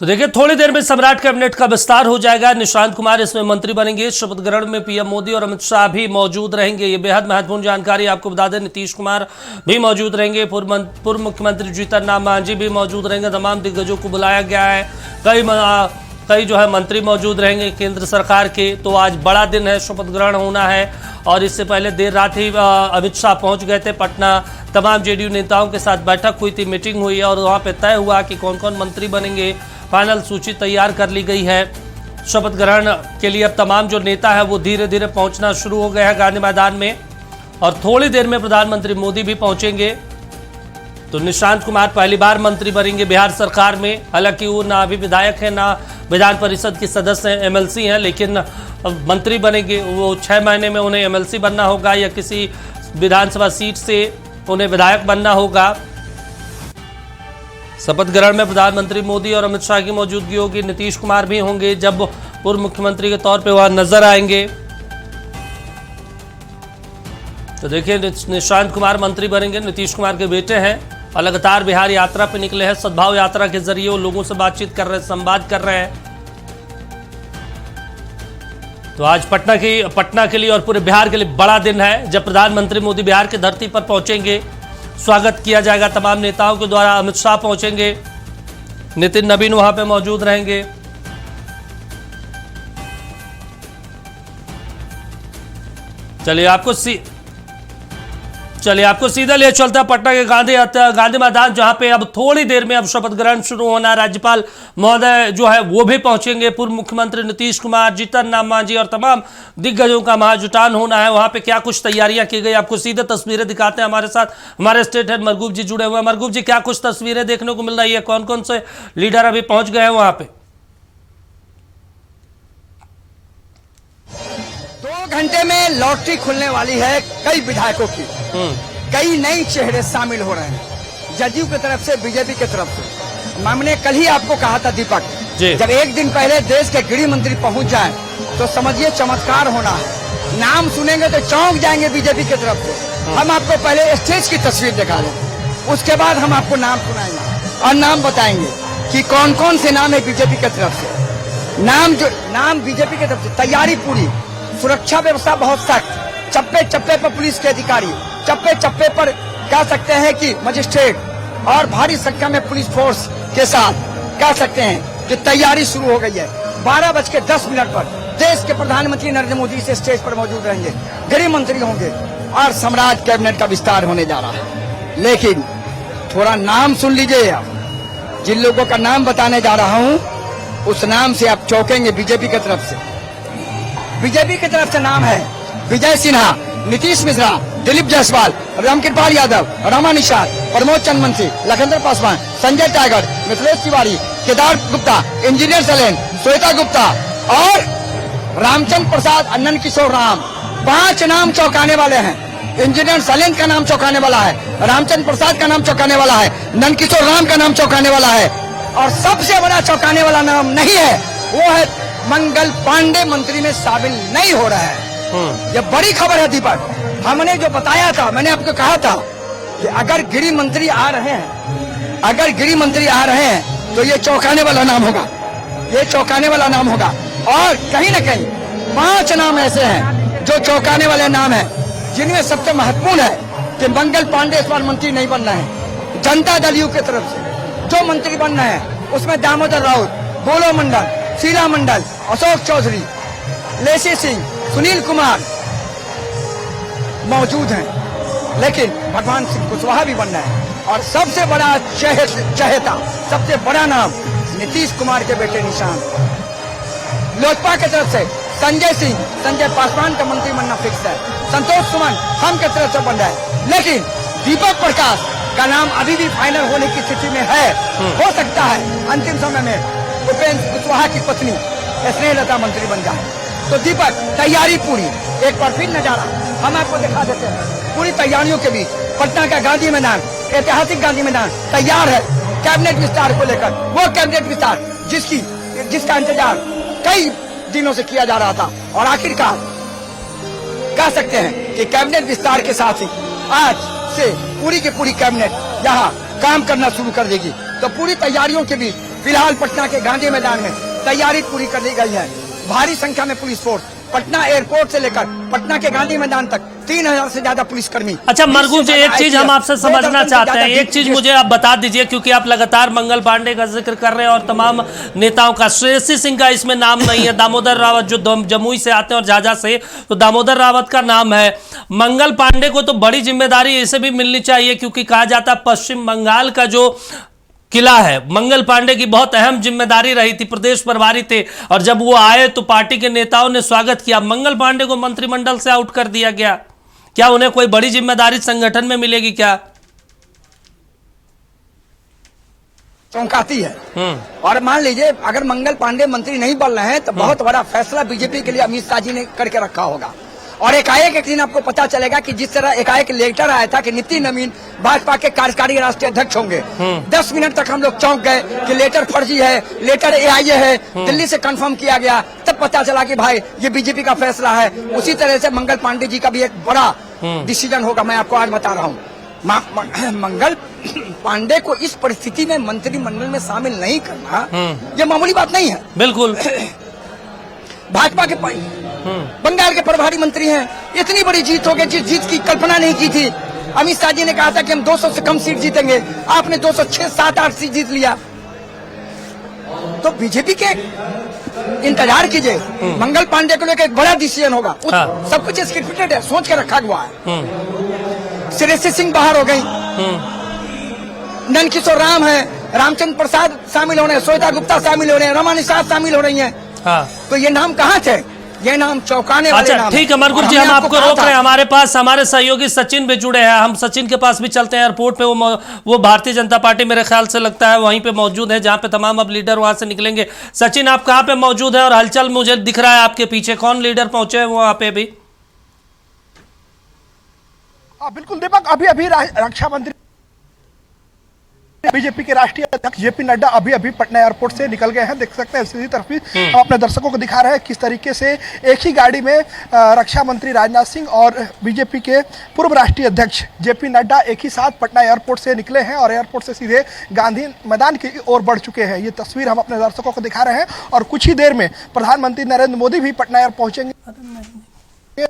तो देखिए थोड़ी देर में सम्राट कैबिनेट का विस्तार हो जाएगा। निशांत कुमार इसमें मंत्री बनेंगे। शपथ ग्रहण में पीएम मोदी और अमित शाह भी मौजूद रहेंगे। ये बेहद महत्वपूर्ण जानकारी आपको बता दें। नीतीश कुमार भी मौजूद रहेंगे। पूर्व मुख्यमंत्री जीतन राम मांझी भी मौजूद रहेंगे। तमाम दिग्गजों को बुलाया गया है। कई जो है मंत्री मौजूद रहेंगे केंद्र सरकार के। तो आज बड़ा दिन है, शपथ ग्रहण होना है और इससे पहले देर रात ही अमित शाह पहुंच गए थे पटना। तमाम जेडीयू नेताओं के साथ बैठक हुई थी, मीटिंग हुई है और वहाँ पे तय हुआ कि कौन कौन मंत्री बनेंगे। फाइनल सूची तैयार कर ली गई है। शपथ ग्रहण के लिए अब तमाम जो नेता है वो धीरे धीरे पहुंचना शुरू हो गए हैं गांधी मैदान में और थोड़ी देर में प्रधानमंत्री मोदी भी पहुंचेंगे। तो निशांत कुमार पहली बार मंत्री बनेंगे बिहार सरकार में। हालांकि वो ना अभी विधायक है ना विधान परिषद के सदस्य हैं, एमएलसी हैं, लेकिन मंत्री बनेंगे। वो 6 महीने में उन्हें एमएलसी बनना होगा या किसी विधानसभा सीट से उन्हें विधायक बनना होगा। शपथ ग्रहण में प्रधानमंत्री मोदी और अमित शाह की मौजूदगी होगी। नीतीश कुमार भी होंगे, जब पूर्व मुख्यमंत्री के तौर पे वहां नजर आएंगे। तो देखिए निशांत कुमार मंत्री बनेंगे, नीतीश कुमार के बेटे हैं और लगातार बिहार यात्रा पे निकले हैं। सद्भाव यात्रा के जरिए वो लोगों से बातचीत कर रहे हैं, संवाद कर रहे हैं। तो आज पटना के लिए और पूरे बिहार के लिए बड़ा दिन है, जब प्रधानमंत्री मोदी बिहार की धरती पर पहुंचेंगे। स्वागत किया जाएगा तमाम नेताओं के द्वारा। अमित शाह पहुंचेंगे, नितिन नवीन वहां पे मौजूद रहेंगे। चलिए आपको सीधा ले चलता है पटना के गांधी मैदान, जहां पे अब थोड़ी देर में अब शपथ ग्रहण शुरू होना है। राज्यपाल महोदय जो है वो भी पहुंचेंगे। पूर्व मुख्यमंत्री नीतीश कुमार, जीतन राम मांझी और तमाम दिग्गजों का महाजुटान होना है। वहां पे क्या कुछ तैयारियां की गई, आपको सीधे तस्वीरें दिखाते हैं। हमारे साथ हमारे स्टेट हेड मरगूब जी जुड़े हुए हैं। मरगूब जी, क्या कुछ तस्वीरें देखने को मिल रही है? कौन कौन से लीडर अभी पहुंच गए हैं वहां पे? 2 घंटे में लॉटरी खुलने वाली है कई विधायकों की। कई नए चेहरे शामिल हो रहे हैं, जदयू की तरफ से, बीजेपी की तरफ से। हमने कल ही आपको कहा था दीपक, जब एक दिन पहले देश के गृह मंत्री पहुंच जाए तो समझिए चमत्कार होना है। नाम सुनेंगे तो चौंक जाएंगे बीजेपी की तरफ से। हम आपको पहले स्टेज की तस्वीर दिखा दें, उसके बाद हम आपको नाम सुनाएंगे और नाम बताएंगे कि कौन कौन से नाम है बीजेपी की तरफ से। नाम बीजेपी की तरफ से। तैयारी पूरी, सुरक्षा व्यवस्था बहुत सख्त, चप्पे चप्पे पर पुलिस के अधिकारी, चप्पे चप्पे पर कह सकते हैं कि मजिस्ट्रेट और भारी संख्या में पुलिस फोर्स के साथ कह सकते हैं कि तैयारी शुरू हो गई है। 12:10 पर देश के प्रधानमंत्री नरेंद्र मोदी से स्टेज पर मौजूद रहेंगे, गृह मंत्री होंगे और सम्राट कैबिनेट का विस्तार होने जा रहा है। लेकिन थोड़ा नाम सुन लीजिए। आप जिन लोगों का नाम बताने जा रहा हूँ उस नाम से आप चौंकेंगे। बीजेपी की तरफ से नाम है विजय सिन्हा, नीतीश मिश्रा, दिलीप जायसवाल, रामकृपाल यादव, रमा निषाद, प्रमोद चंद्र मंत्री, लखनदर पासवान, संजय टाइगर, मिथिलेश तिवारी, केदार गुप्ता, इंजीनियर सलेन, श्वेता गुप्ता और रामचंद्र प्रसाद, अनंत किशोर राम। 5 नाम चौंकाने वाले हैं। इंजीनियर सलेन का नाम चौंकाने वाला है, रामचंद्र प्रसाद का नाम चौंकाने वाला है, नंद किशोर राम का नाम चौंकाने वाला है और सबसे बड़ा चौंकाने वाला नाम नहीं है, वो है मंगल पांडे मंत्री में शामिल नहीं हो रहा है। ये बड़ी खबर है दीपक। हमने जो बताया था, मैंने आपको कहा था कि अगर गृह मंत्री आ रहे हैं तो ये चौंकाने वाला नाम होगा। और कहीं न कहीं 5 नाम ऐसे हैं जो चौंकाने वाले नाम हैं, जिनमें सबसे महत्वपूर्ण है कि मंगल पांडे इस बार मंत्री नहीं बनना है। जनता दल यू की तरफ से जो मंत्री बनना है उसमें दामोदर राउत, बोलो मंडल, शीला मंडल, अशोक चौधरी, लेसी सिंह, सुनील कुमार मौजूद हैं। लेकिन भगवान सिंह कुशवाहा भी बनना है और सबसे बड़ा चहेता, सबसे बड़ा नाम नीतीश कुमार के बेटे निशांत। लोजपा की तरफ से संजय पासवान का मंत्री बनना फिक्स है। संतोष सुमन हम की तरफ से बन रहा है। लेकिन दीपक प्रकाश का नाम अभी भी फाइनल होने की स्थिति में है। हो सकता है अंतिम समय में उपेंद्र कुशवाहा की पत्नी स्नेहलता मंत्री बन जाए। तो दीपक, तैयारी पूरी। एक बार फिर नजारा हम आपको दिखा देते हैं। पूरी तैयारियों के बीच पटना का गांधी मैदान, ऐतिहासिक गांधी मैदान तैयार है कैबिनेट विस्तार को लेकर। वो कैबिनेट विस्तार जिसका इंतजार कई दिनों से किया जा रहा था और आखिरकार कह सकते हैं कि कैबिनेट विस्तार के साथ ही आज से पूरी की पूरी कैबिनेट यहाँ काम करना शुरू कर देगी। तो पूरी तैयारियों के बीच फिलहाल पटना के गांधी मैदान में तैयारी पूरी कर ली गई है। भारी संख्या में पुलिस फोर्स पटना एयरपोर्ट से लेकर पटना के गांधी मैदान तक 3000 से ज्यादा पुलिसकर्मी। अच्छा मरगूब जी, एक चीज हम आपसे समझना चाहते हैं, एक चीज मुझे आप बता दीजिए, क्योंकि आप लगातार मंगल पांडे का जिक्र कर रहे हैं और तमाम नेताओं का। श्रेयसी सिंह का इसमें नाम नहीं है, दामोदर रावत जो जमुई से आते हैं और झाझा से, तो दामोदर रावत का नाम है। मंगल पांडे को तो बड़ी जिम्मेदारी इसे भी मिलनी चाहिए, क्योंकि कहा जाता है पश्चिम बंगाल का जो किला है, मंगल पांडे की बहुत अहम जिम्मेदारी रही थी, प्रदेश प्रभारी थे, और जब वो आए तो पार्टी के नेताओं ने स्वागत किया। मंगल पांडे को मंत्रिमंडल से आउट कर दिया गया, क्या उन्हें कोई बड़ी जिम्मेदारी संगठन में मिलेगी क्या? चौंकाती है। और मान लीजिए अगर मंगल पांडे मंत्री नहीं बन रहे हैं तो बहुत बड़ा फैसला बीजेपी के लिए अमित शाह जी ने करके रखा होगा। और एकाएक एक दिन आपको पता चलेगा कि जिस तरह एकाएक लेटर आया था कि नितिन नवीन भाजपा के कार्यकारी राष्ट्रीय अध्यक्ष होंगे, 10 मिनट तक हम लोग चौंक गए कि लेटर फर्जी है, लेटर एआईए है, दिल्ली से कंफर्म किया गया, तब पता चला कि भाई ये बीजेपी का फैसला है। उसी तरह से मंगल पांडे जी का भी एक बड़ा डिसीजन होगा, मैं आपको आज बता रहा हूँ। मंगल पांडे को इस परिस्थिति में मंत्रिमंडल में शामिल नहीं करना ये मामूली बात नहीं है। बिल्कुल। भाजपा के बंगाल के प्रभारी मंत्री हैं, इतनी बड़ी जीत हो गई जिस जीत की कल्पना नहीं की थी। अमित शाह जी ने कहा था कि हम 200 से कम सीट जीतेंगे, आपने 206, 7, 8 सीट जीत लिया। तो बीजेपी के इंतजार कीजिए, मंगल पांडे को लेकर एक बड़ा डिसीजन होगा। सब कुछ स्क्रिप्टेड है, सोच के रखा हुआ है। श्रेयसी सिंह बाहर हो गई, नंद किशोर राम है, रामचंद्र प्रसाद शामिल हो रहे हैं, श्वेता गुप्ता शामिल हो रहे हैं, रमा निषाद शामिल हो रही हैं। तो ये नाम कहाँ थे? ये नाम चौंकाने वाले नाम। ठीक है मरगुब जी, हम आपको रोक रहे हैं, हमारे पास हमारे सहयोगी सचिन भी जुड़े हैं, हम सचिन के पास भी चलते हैं एयरपोर्ट पे। वो भारतीय जनता पार्टी मेरे ख्याल से लगता है वहीं पे मौजूद है, जहां पे तमाम अब लीडर वहां से निकलेंगे। सचिन, आप कहां पे मौजूद हैं और हलचल मुझे दिख रहा है आपके पीछे, कौन लीडर पहुंचे हैं वहां पे अभी? बिल्कुल दीपक, अभी अभी रक्षा मंत्री बीजेपी के राष्ट्रीय अध्यक्ष जेपी नड्डा अभी अभी पटना एयरपोर्ट से निकल गए हैं। देख सकते हैं सीधी तरफ हम अपने दर्शकों को दिखा रहे हैं किस तरीके से एक ही गाड़ी में रक्षा मंत्री राजनाथ सिंह और बीजेपी के पूर्व राष्ट्रीय अध्यक्ष जेपी नड्डा एक ही साथ पटना एयरपोर्ट से निकले हैं और एयरपोर्ट से सीधे गांधी मैदान की ओर बढ़ चुके हैं। ये तस्वीर हम अपने दर्शकों को दिखा रहे हैं और कुछ ही देर में प्रधानमंत्री नरेंद्र मोदी भी पटना एयरपोर्ट पहुंचेंगे।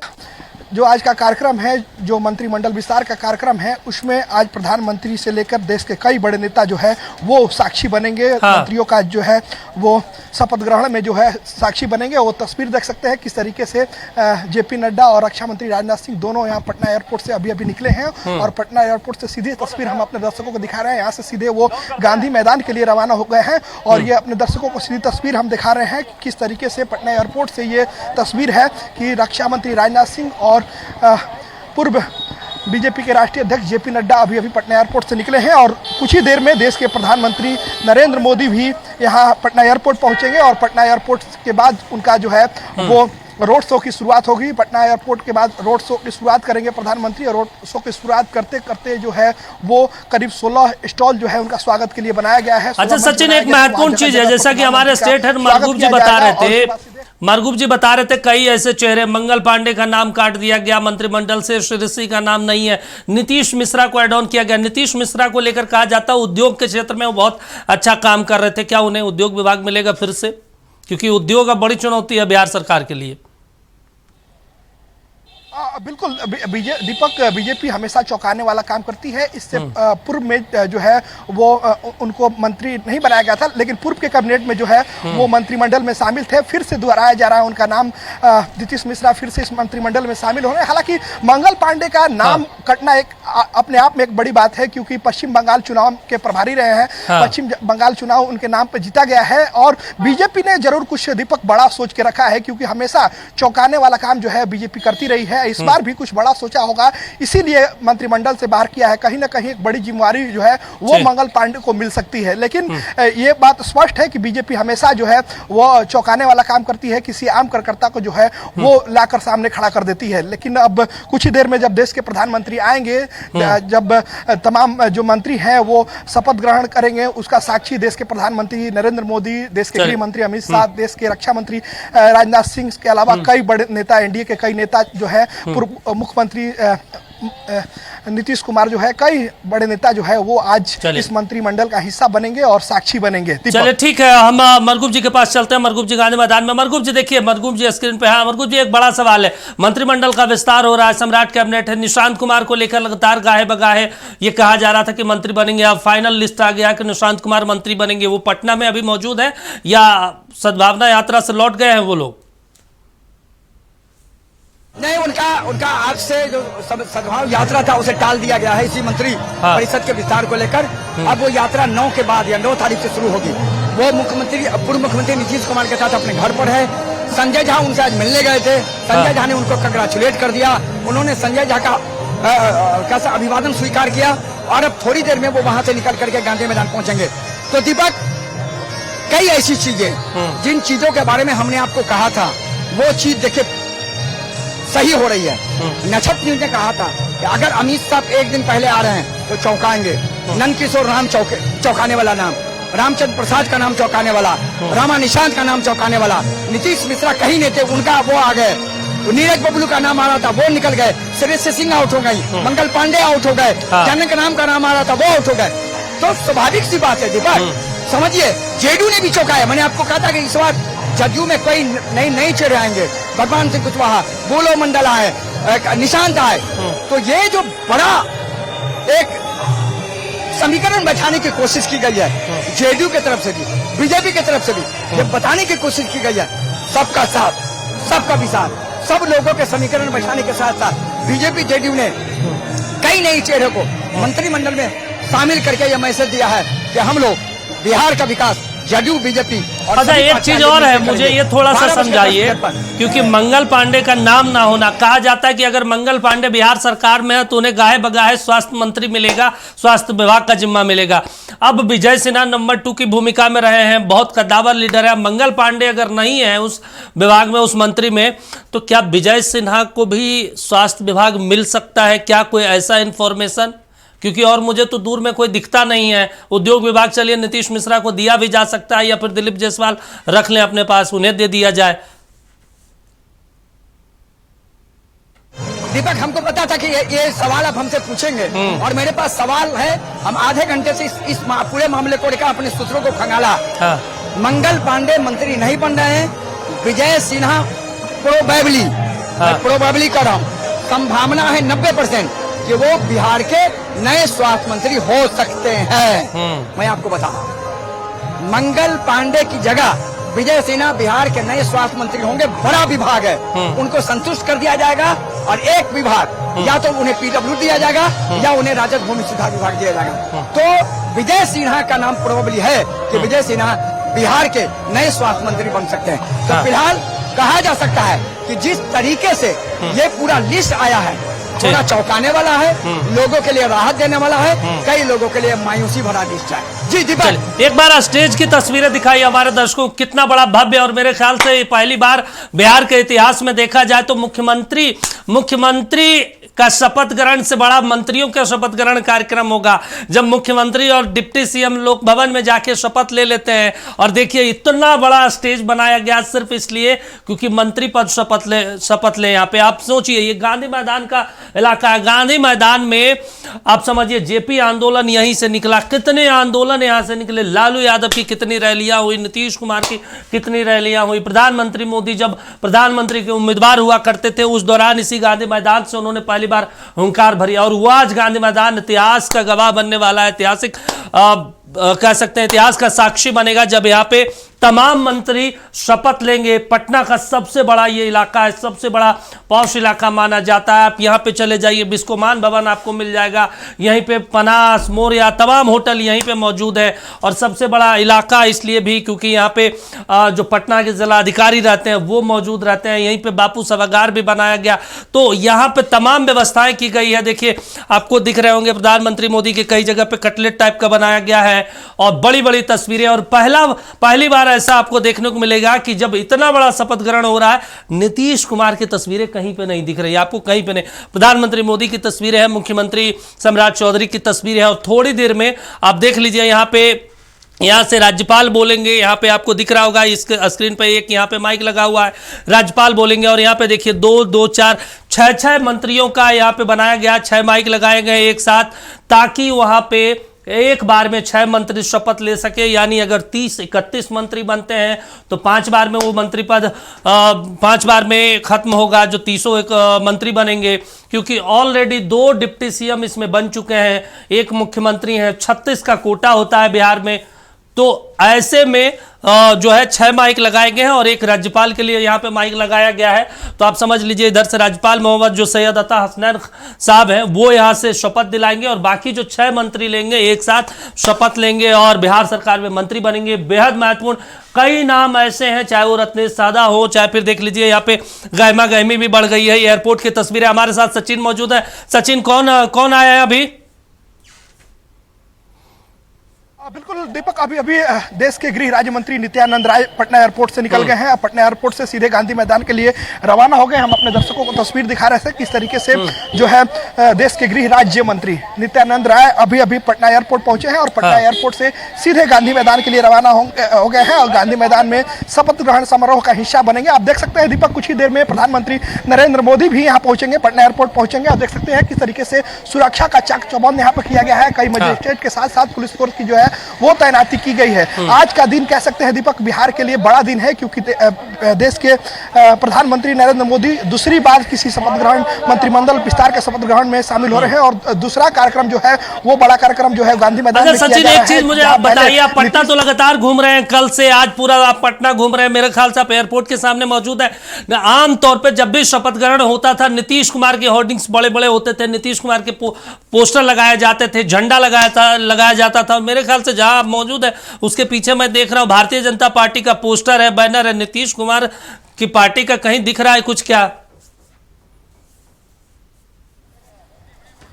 जो आज का कार्यक्रम है, जो मंत्रिमंडल विस्तार का कार्यक्रम है, उसमें आज प्रधानमंत्री से लेकर देश के कई बड़े नेता जो है वो साक्षी बनेंगे। मंत्रियों का जो है वो शपथ ग्रहण में जो है साक्षी बनेंगे। वो तस्वीर देख सकते हैं किस तरीके से जेपी नड्डा और रक्षा मंत्री राजनाथ सिंह दोनों यहाँ पटना एयरपोर्ट से अभी अभी निकले हैं और पटना एयरपोर्ट से सीधी तस्वीर हम अपने दर्शकों को दिखा रहे हैं। यहाँ से सीधे वो गांधी मैदान के लिए रवाना हो गए हैं और ये अपने दर्शकों को सीधी तस्वीर हम दिखा रहे हैं कि किस तरीके से पटना एयरपोर्ट से ये तस्वीर है कि रक्षा मंत्री राजनाथ सिंह और पूर्व बीजेपी के राष्ट्रीय अध्यक्ष जेपी नड्डा अभी अभी पटना एयरपोर्ट से निकले हैं और कुछ ही देर में देश के प्रधानमंत्री नरेंद्र मोदी भी यहाँ पटना एयरपोर्ट पहुँचेंगे और पटना एयरपोर्ट के बाद उनका जो है वो रोड शो की शुरुआत होगी। पटना एयरपोर्ट के बाद रोड शो की शुरुआत करेंगे प्रधानमंत्री और रोड शो की शुरुआत करते करते जो है वो करीब 16 स्टॉल जो है उनका स्वागत के लिए बनाया गया है। अच्छा सचिन, एक महत्वपूर्ण चीज है, जैसा कि हमारे स्टेट हेड मरगूब जी बता रहे थे कई ऐसे चेहरे, मंगल पांडे का नाम काट दिया गया मंत्रिमंडल से, श्रेयसी का नाम नहीं है, नीतीश मिश्रा को एड ऑन किया गया। नीतीश मिश्रा को लेकर कहा जाता है उद्योग के क्षेत्र में वो बहुत अच्छा काम कर रहे थे, क्या उन्हें उद्योग विभाग मिलेगा फिर से? क्योंकि उद्योग अब बड़ी चुनौती है बिहार सरकार के लिए। बिल्कुल दीपक, बीजेपी हमेशा चौंकाने वाला काम करती है। इससे पूर्व में जो है वो उनको मंत्री नहीं बनाया गया था, लेकिन पूर्व के कैबिनेट में जो है वो मंत्रिमंडल में शामिल थे। फिर से दोहराया जा रहा है उनका नाम, नीतीश मिश्रा फिर से इस मंत्रिमंडल में शामिल हो रहे हैं। हालांकि मंगल पांडे का नाम कटना एक अपने आप में एक बड़ी बात है, क्योंकि पश्चिम बंगाल चुनाव के प्रभारी रहे हैं। पश्चिम बंगाल चुनाव उनके नाम पर जीता गया है और बीजेपी ने जरूर कुछ दीपक बड़ा सोच के रखा है, क्योंकि हमेशा चौंकाने वाला काम जो है बीजेपी करती रही है। इस बार भी कुछ बड़ा सोचा होगा, इसीलिए मंत्रिमंडल से बाहर किया है। कहीं ना कहीं एक बड़ी जिम्मेवारी जो है वो मंगल पांडे को मिल सकती है, लेकिन ये बात स्पष्ट है कि बीजेपी हमेशा जो है वो चौंकाने वाला काम करती है, किसी आम कार्यकर्ता को जो है वो लाकर सामने खड़ा कर देती है। लेकिन अब कुछ ही देर में जब देश के प्रधानमंत्री आएंगे, जब तमाम जो मंत्री हैं वो शपथ ग्रहण करेंगे, उसका साक्षी देश के प्रधानमंत्री नरेंद्र मोदी, देश के गृह मंत्री अमित शाह, देश के रक्षा मंत्री राजनाथ सिंह के अलावा कई बड़े नेता, एनडीए के कई नेता जो है, पूर्व मुख्यमंत्री नीतीश कुमार जो है, कई बड़े नेता जो है वो आज चलिए। इस मंत्रिमंडल का हिस्सा बनेंगे और साक्षी बनेंगे। दीपक। चलिए ठीक है, हम मरगूब जी के पास चलते हैं। मरगूब जी गांधी मैदान में। मरगूब जी देखिए, मरगूब जी स्क्रीन पे है। मरगूब जी, एक बड़ा सवाल है, मंत्रिमंडल का विस्तार हो रहा है, सम्राट कैबिनेट है, निशांत कुमार को लेकर लगातार गाहे बगाहे ये कहा जा रहा था कि मंत्री बनेंगे, अब फाइनल लिस्ट आ गया कि निशांत कुमार मंत्री बनेंगे। वो पटना में अभी मौजूद है या सद्भावना यात्रा से लौट गए हैं वो लोग? नहीं, उनका आज से जो सद्भाव यात्रा था उसे टाल दिया गया है इसी मंत्री परिषद के विस्तार को लेकर। अब वो यात्रा 9 के बाद या 9 तारीख से शुरू होगी। वो पूर्व मुख्यमंत्री नीतीश कुमार के साथ अपने घर पर है। संजय झा उनसे आज मिलने गए थे। संजय झा ने उनको कंग्रेचुलेट कर दिया। उन्होंने संजय झा का कैसा अभिवादन स्वीकार किया और अब थोड़ी देर में वो वहां से निकल करके गांधी मैदान पहुंचेंगे। तो दीपक, कई ऐसी चीजें जिन चीजों के बारे में हमने आपको कहा था वो चीज देखिए सही हो रही है। नक्षत्र न्यूज ने कहा था कि अगर अमित साहब एक दिन पहले आ रहे हैं तो चौंकाएंगे। नंद किशोर राम चौंकाने वाला नाम, रामचंद्र प्रसाद का नाम चौंकाने वाला, रामा निशांत का नाम चौंकाने वाला, नीतीश मिश्रा कहीं नहीं थे, उनका वो आ गए। नीरज बबलू का नाम आ रहा था, वो निकल गए। श्रेयसी सिंह आउट हो गई, मंगल पांडे आउट हो गए, जनक नाम का नाम आ रहा था, वो आउट हो गए। तो स्वाभाविक सी बात है दीपक, समझिए जेडीयू ने भी चौंकाया। मैंने आपको कहा था कि इस बार जदयू में कोई नई चेहरे आएंगे। भगवान सिंह कुशवाहा, बोलो मंडल आए, निशांत आए। तो ये जो बड़ा एक समीकरण बैठाने की कोशिश की गई है जेडीयू की तरफ से भी, बीजेपी की तरफ से भी, ये बताने की कोशिश की गई है सबका साथ, सबका विसाथ, सब लोगों के समीकरण बैठाने के साथ साथ बीजेपी जेडीयू ने कई नई चेहरे को मंत्रिमंडल में शामिल करके यह मैसेज दिया है कि हम लोग बिहार का विकास जदयू बीजेपी। अच्छा, एक चीज और है, मुझे ये थोड़ा सा समझाइए, क्योंकि मंगल पांडे का नाम ना होना, कहा जाता है कि अगर मंगल पांडे बिहार सरकार में है तो उन्हें गाहे बगाहे स्वास्थ्य मंत्री मिलेगा, स्वास्थ्य विभाग का जिम्मा मिलेगा। अब विजय सिन्हा नंबर 2 की भूमिका में रहे हैं, बहुत कद्दावर लीडर है। मंगल पांडे अगर नहीं है उस विभाग में, उस मंत्री में, तो क्या विजय सिन्हा को भी स्वास्थ्य विभाग मिल सकता है? क्या कोई ऐसा इंफॉर्मेशन? क्योंकि और मुझे तो दूर में कोई दिखता नहीं है। उद्योग विभाग चलिए नीतीश मिश्रा को दिया भी जा सकता है, या फिर दिलीप जायसवाल रख लें अपने पास, उन्हें दे दिया जाए। दीपक, हमको पता था कि ये सवाल आप हमसे पूछेंगे और मेरे पास सवाल है। हम आधे घंटे से इस पूरे मामले को लेकर अपने सूत्रों को खंगाला। मंगल पांडे मंत्री नहीं बन रहे हैं। विजय सिन्हा प्रोबेबली कर रहा हूँ, संभावना है 90% कि वो बिहार के नए स्वास्थ्य मंत्री हो सकते हैं। मैं आपको बता रहा हूं, मंगल पांडे की जगह विजय सिन्हा बिहार के नए स्वास्थ्य मंत्री होंगे। बड़ा विभाग है, उनको संतुष्ट कर दिया जाएगा और एक विभाग या तो उन्हें पीडब्ल्यू दिया जाएगा या उन्हें राजस्व भूमि सुधार विभाग दिया जाएगा। तो विजय सिन्हा का नाम प्रोबेबली है कि विजय सिन्हा बिहार के नए स्वास्थ्य मंत्री बन सकते हैं। तो फिलहाल कहा जा सकता है कि जिस तरीके से ये पूरा लिस्ट आया है, थोड़ा चौंकाने वाला है, लोगों के लिए राहत देने वाला है, कई लोगों के लिए मायूसी भरा लिस्ट है। जी दीपक, एक बार स्टेज की तस्वीरें दिखाई हमारे दर्शकों, कितना बड़ा भव्य, और मेरे ख्याल से पहली बार बिहार के इतिहास में देखा जाए तो मुख्यमंत्री का शपथ ग्रहण से बड़ा मंत्रियों का शपथ ग्रहण कार्यक्रम होगा, जब मुख्यमंत्री और डिप्टी सीएम लोक भवन में जाके शपथ ले लेते हैं। और देखिए इतना बड़ा स्टेज बनाया गया सिर्फ इसलिए क्योंकि मंत्री पद शपथ ले। यहाँ पे आप सोचिए, ये गांधी मैदान का इलाका है। गांधी मैदान में आप समझिए जेपी आंदोलन यहीं से निकला, कितने आंदोलन यहां से निकले, लालू यादव की कितनी रैलियां हुई, नीतीश कुमार की कितनी रैलियां हुई, प्रधानमंत्री मोदी जब प्रधानमंत्री के उम्मीदवार हुआ करते थे उस दौरान इसी गांधी मैदान से उन्होंने पहली बार हुंकार भरी। और वो आज गांधी मैदान इतिहास का गवाह बनने वाला है, ऐतिहासिक कह सकते हैं इतिहास का साक्षी बनेगा जब यहाँ पे तमाम मंत्री शपथ लेंगे। पटना का सबसे बड़ा ये इलाका है, सबसे बड़ा पॉश इलाका माना जाता है। आप यहाँ पे चले जाइए, बिस्कोमान भवन आपको मिल जाएगा, यहीं पे पनास, मोरिया, तमाम होटल यहीं पे मौजूद है। और सबसे बड़ा इलाका इसलिए भी क्योंकि यहाँ पे जो पटना के जिला अधिकारी रहते हैं वो मौजूद रहते हैं। यहीं पे बापू सभागार भी बनाया गया, तो यहाँ पे तमाम व्यवस्थाएं की गई है। देखिए आपको दिख रहे होंगे प्रधानमंत्री मोदी के कई जगह पे कटलेट टाइप का बनाया गया है और बड़ी बड़ी तस्वीरें। और पहली बार ऐसा आपको देखने को मिलेगा कि जब इतना बड़ा शपथ ग्रहण हो रहा है, नीतीश कुमार की तस्वीरें कहीं पे नहीं दिख रही, आपको कहीं पे नहीं। प्रधानमंत्री मोदी की तस्वीरें हैं, मुख्यमंत्री सम्राट चौधरी की तस्वीरें हैं, और थोड़ी देर में आप देख लीजिए यहाँ पे यहाँ से राज्यपाल बोलेंगे, यहाँ पे आपको दिख रहा होगा इस स्क्रीन पे एक यहाँ पे माइक लगा हुआ है, राज्यपाल बोलेंगे और यहाँ पे देखिए 2, 2, 4, 6 मंत्रियों का यहाँ पे बनाया गया, 6 माइक लगाए गए एक साथ, ताकि वहाँ पे एक बार में 6 मंत्री शपथ ले सके। यानी अगर 30-31 मंत्री बनते हैं तो 5 बार में वो मंत्री पद 5 बार में खत्म होगा, जो 301 मंत्री बनेंगे, क्योंकि ऑलरेडी 2 डिप्टी सीएम इसमें बन चुके हैं, एक मुख्यमंत्री हैं, 36 का कोटा होता है बिहार में। तो ऐसे में जो है 6 माइक लगाए गए हैं और एक राज्यपाल के लिए यहाँ पे माइक लगाया गया है। तो आप समझ लीजिए इधर से राज्यपाल मोहम्मद जो सैयद अता हसनैन साहब हैं वो यहाँ से शपथ दिलाएंगे और बाकी जो 6 मंत्री लेंगे एक साथ शपथ लेंगे और बिहार सरकार में मंत्री बनेंगे। बेहद महत्वपूर्ण कई नाम ऐसे हैं, चाहे वो रत्नेश सादा हो, चाहे फिर देख लीजिए यहाँ पे गहमा गहमी भी बढ़ गई है। एयरपोर्ट की तस्वीरें, हमारे साथ सचिन मौजूद है। सचिन, कौन आया है अभी? बिल्कुल दीपक, अभी अभी देश के गृह राज्य मंत्री नित्यानंद राय पटना एयरपोर्ट से निकल गए हैं। पटना एयरपोर्ट से सीधे गांधी मैदान के लिए रवाना हो गए। हम अपने दर्शकों को तस्वीर दिखा रहे थे किस तरीके से जो है देश के गृह राज्य मंत्री नित्यानंद राय अभी अभी पटना एयरपोर्ट पहुंचे हैं और पटना एयरपोर्ट से सीधे गांधी मैदान के लिए रवाना हो गए हैं और गांधी मैदान में शपथ ग्रहण समारोह का हिस्सा बनेंगे। आप देख सकते हैं दीपक, कुछ ही देर में प्रधानमंत्री नरेंद्र मोदी भी यहाँ पहुंचेंगे, पटना एयरपोर्ट पहुंचेंगे। आप देख सकते हैं किस तरीके से सुरक्षा का चाक चौबंद यहाँ पर किया गया है। कई मजिस्ट्रेट के साथ साथ पुलिस फोर्स की जो है वो तैनाती की गई है। आज का दिन कह सकते हैं दीपक बिहार के लिए बड़ा दिन है, क्योंकि देश के प्रधानमंत्री नरेंद्र मोदी दूसरी बार किसी शपथ ग्रहण मंत्रिमंडल विस्तार के शपथ ग्रहण में शामिल हो रहे हैं और दूसरा कार्यक्रम जो है वो बड़ा कार्यक्रम जो है गांधी मैदान में सचिन, एक चीज मुझे आप बताइए, आप पटना तो लगातार घूम रहे हैं, कल से आज पूरा आप पटना घूम रहे हैं, मेरे ख्याल से आप एयरपोर्ट के सामने मौजूद है। आमतौर पर जब भी शपथ ग्रहण होता था नीतीश कुमार के होर्डिंग्स बड़े बड़े होते थे, नीतीश कुमार के पोस्टर लगाए जाते थे, झंडा लगाया जाता था। मेरे ख्याल से जहां आप मौजूद है उसके पीछे मैं देख रहा हूं भारतीय जनता पार्टी का पोस्टर है, बैनर है, नीतीश कुमार की पार्टी का कहीं दिख रहा है कुछ क्या?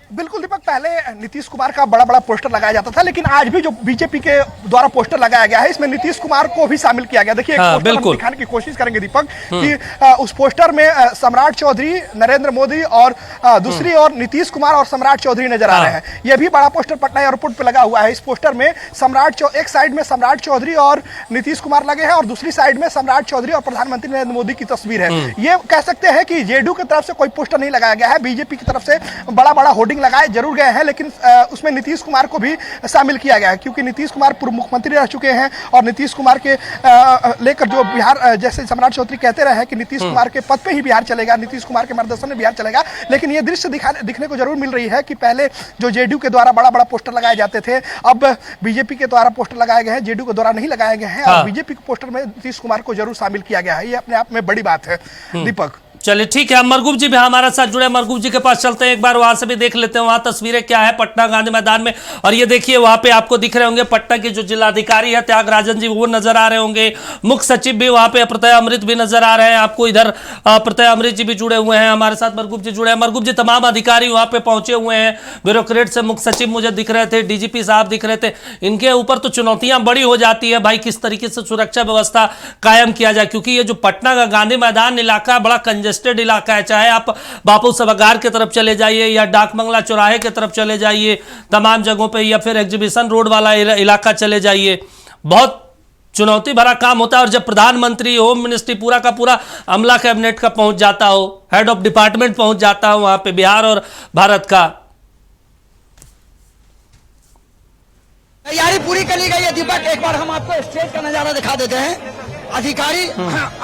बिल्कुल दीपक, पहले नीतीश कुमार का बड़ा बड़ा पोस्टर लगाया जाता था, लेकिन आज भी जो बीजेपी के द्वारा पोस्टर लगाया गया है इसमें नीतीश कुमार को भी शामिल किया गया। देखिए, हाँ, पोस्टर हम दिखाने की कोशिश करेंगे दीपक कि उस पोस्टर में सम्राट चौधरी, नरेंद्र मोदी और दूसरी ओर नीतीश कुमार और सम्राट चौधरी नजर आ रहे हैं। यह भी बड़ा पोस्टर पटना एयरपोर्ट पे लगा हुआ है। इस पोस्टर में एक साइड में सम्राट चौधरी और नीतीश कुमार लगे हैं और दूसरी साइड में सम्राट चौधरी और प्रधानमंत्री नरेंद्र मोदी की तस्वीर है। ये कह सकते हैं कि जेडीयू की तरफ से कोई पोस्टर नहीं लगाया गया है, बीजेपी की तरफ से बड़ा बड़ा होर्डिंग लगाए जरूर गए हैं, लेकिन उसमें नीतीश कुमार को भी शामिल किया गया है, क्योंकि नीतीश कुमार पूर्व मुख्यमंत्री रह चुके हैं और नीतीश कुमार के लेकर जो बिहार, जैसे सम्राट चौधरी कहते रहे हैं कि नीतीश कुमार के पद पे ही बिहार चलेगा, नीतीश कुमार के मार्गदर्शन में बिहार चलेगा। लेकिन ये दृश्य दिखने को जरूर मिल रही है कि पहले जो जेडीयू के द्वारा बड़ा बड़ा पोस्टर लगाए जाते थे, अब बीजेपी के द्वारा पोस्टर लगाए गए हैं, जेडीयू के द्वारा नहीं लगाए गए हैं और बीजेपी के पोस्टर में नीतीश कुमार को जरूर शामिल किया गया है। ये अपने आप में बड़ी बात है दीपक। चलिए ठीक है, मरगूब जी भी हमारे साथ जुड़े, मरगूब जी के पास चलते हैं, एक बार वहां से भी देख लेते हैं वहां तस्वीरें क्या है पटना गांधी मैदान में। और ये देखिए वहां पे आपको दिख रहे होंगे पटना के जो जिलाधिकारी है त्यागराजन जी, वो नजर आ रहे होंगे, मुख्य सचिव भी वहां पे प्रत्यय अमृत भी नजर आ रहे हैं आपको। इधर प्रत्यय अमृत जी भी जुड़े हुए हैं हमारे साथ, मरगूब जी जुड़े हैं। मरगूब जी, तमाम अधिकारी वहां पे पहुंचे हुए हैं, ब्यूरोक्रेट से मुख्य सचिव मुझे दिख रहे थे, डीजीपी साहब दिख रहे थे, इनके ऊपर तो चुनौतियां बड़ी हो जाती है भाई, किस तरीके से सुरक्षा व्यवस्था कायम किया जाए, क्योंकि ये जो पटना का गांधी मैदान इलाका बड़ा कंजेस्टेड इलाका है। चाहे आप बापू सभागार की तरफ चले जाइए या डाक बंगला चौराहे की तरफ चले जाइए, तमाम जगहों पे, या फिर एग्जीबिशन रोड वाला इलाका चले जाइए, बहुत चुनौती भरा काम होता है। और जब प्रधानमंत्री, होम मिनिस्ट्री, पूरा का पूरा अमला कैबिनेट का पहुंच जाता हो, हेड ऑफ डिपार्टमेंट पहुंच जाता हो वहां पे बिहार और भारत का, तैयारी पूरी कर ली गई है दीपक। एक बार हम आपको स्टेज का नजारा दिखा देते हैं। अधिकारी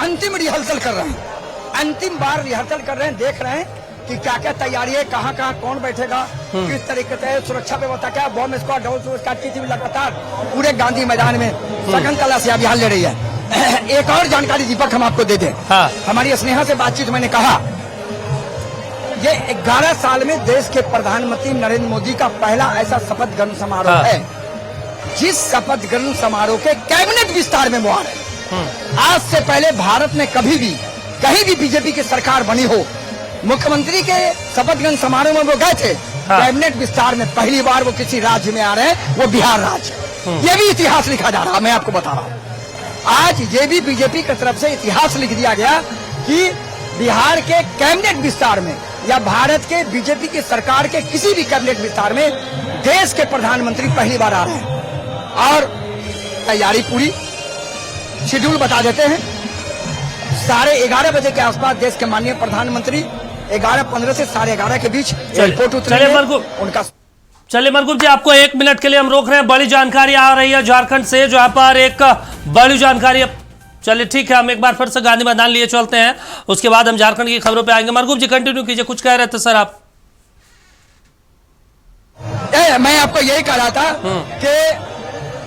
अंतिम रिहर्सल कर रहे हैं, अंतिम बार रिहर्सल कर रहे हैं, देख रहे हैं कि क्या क्या तैयारी है, कहाँ कहाँ कौन बैठेगा, किस तरीके से सुरक्षा व्यवस्था क्या, बॉम्ब स्क्वाड, डबल स्क्वाड की टीम लगातार पूरे गांधी मैदान में सघन तलाशी अभियान ले रही है। एक और जानकारी दीपक हम आपको दे दें, हमारी स्नेहा से बातचीत मैंने कहा, ये 11 साल में देश के प्रधानमंत्री नरेंद्र मोदी का पहला ऐसा शपथ ग्रहण समारोह है जिस शपथ ग्रहण समारोह के कैबिनेट विस्तार में वो आ रहे हैं। आज से पहले भारत में कभी भी कहीं भी बीजेपी की सरकार बनी हो, मुख्यमंत्री के शपथ ग्रहण समारोह में वो गए थे, कैबिनेट विस्तार में पहली बार वो किसी राज्य में आ रहे हैं, वो बिहार राज्य। ये भी इतिहास लिखा जा रहा है, मैं आपको बता रहा हूँ। आज ये भी बीजेपी की तरफ से इतिहास लिख दिया गया कि बिहार के कैबिनेट विस्तार में या भारत के बीजेपी की सरकार के किसी भी कैबिनेट विस्तार में देश के प्रधानमंत्री पहली बार आ रहे हैं। और तैयारी पूरी, शेड्यूल बता देते हैं। 11:30 बजे के आसपास देश के माननीय प्रधानमंत्री 11:15 से 11:30 के बीच एयरपोर्ट उतरेंगे। उनका चलिए मरगुब जी, आपको 1 मिनट के लिए हम रोक रहे हैं। बड़ी जानकारी आ रही है झारखंड से, जहां पर एक बड़ी जानकारी। चलिए ठीक है, हम एक बार फिर से गांधी मैदान लिए चलते हैं, उसके बाद हम झारखंड की खबरों पे आएंगे। मरगुब जी कंटिन्यू कीजिए, कुछ कह रहे थे सर आप। मैं आपको यही कह रहा था कि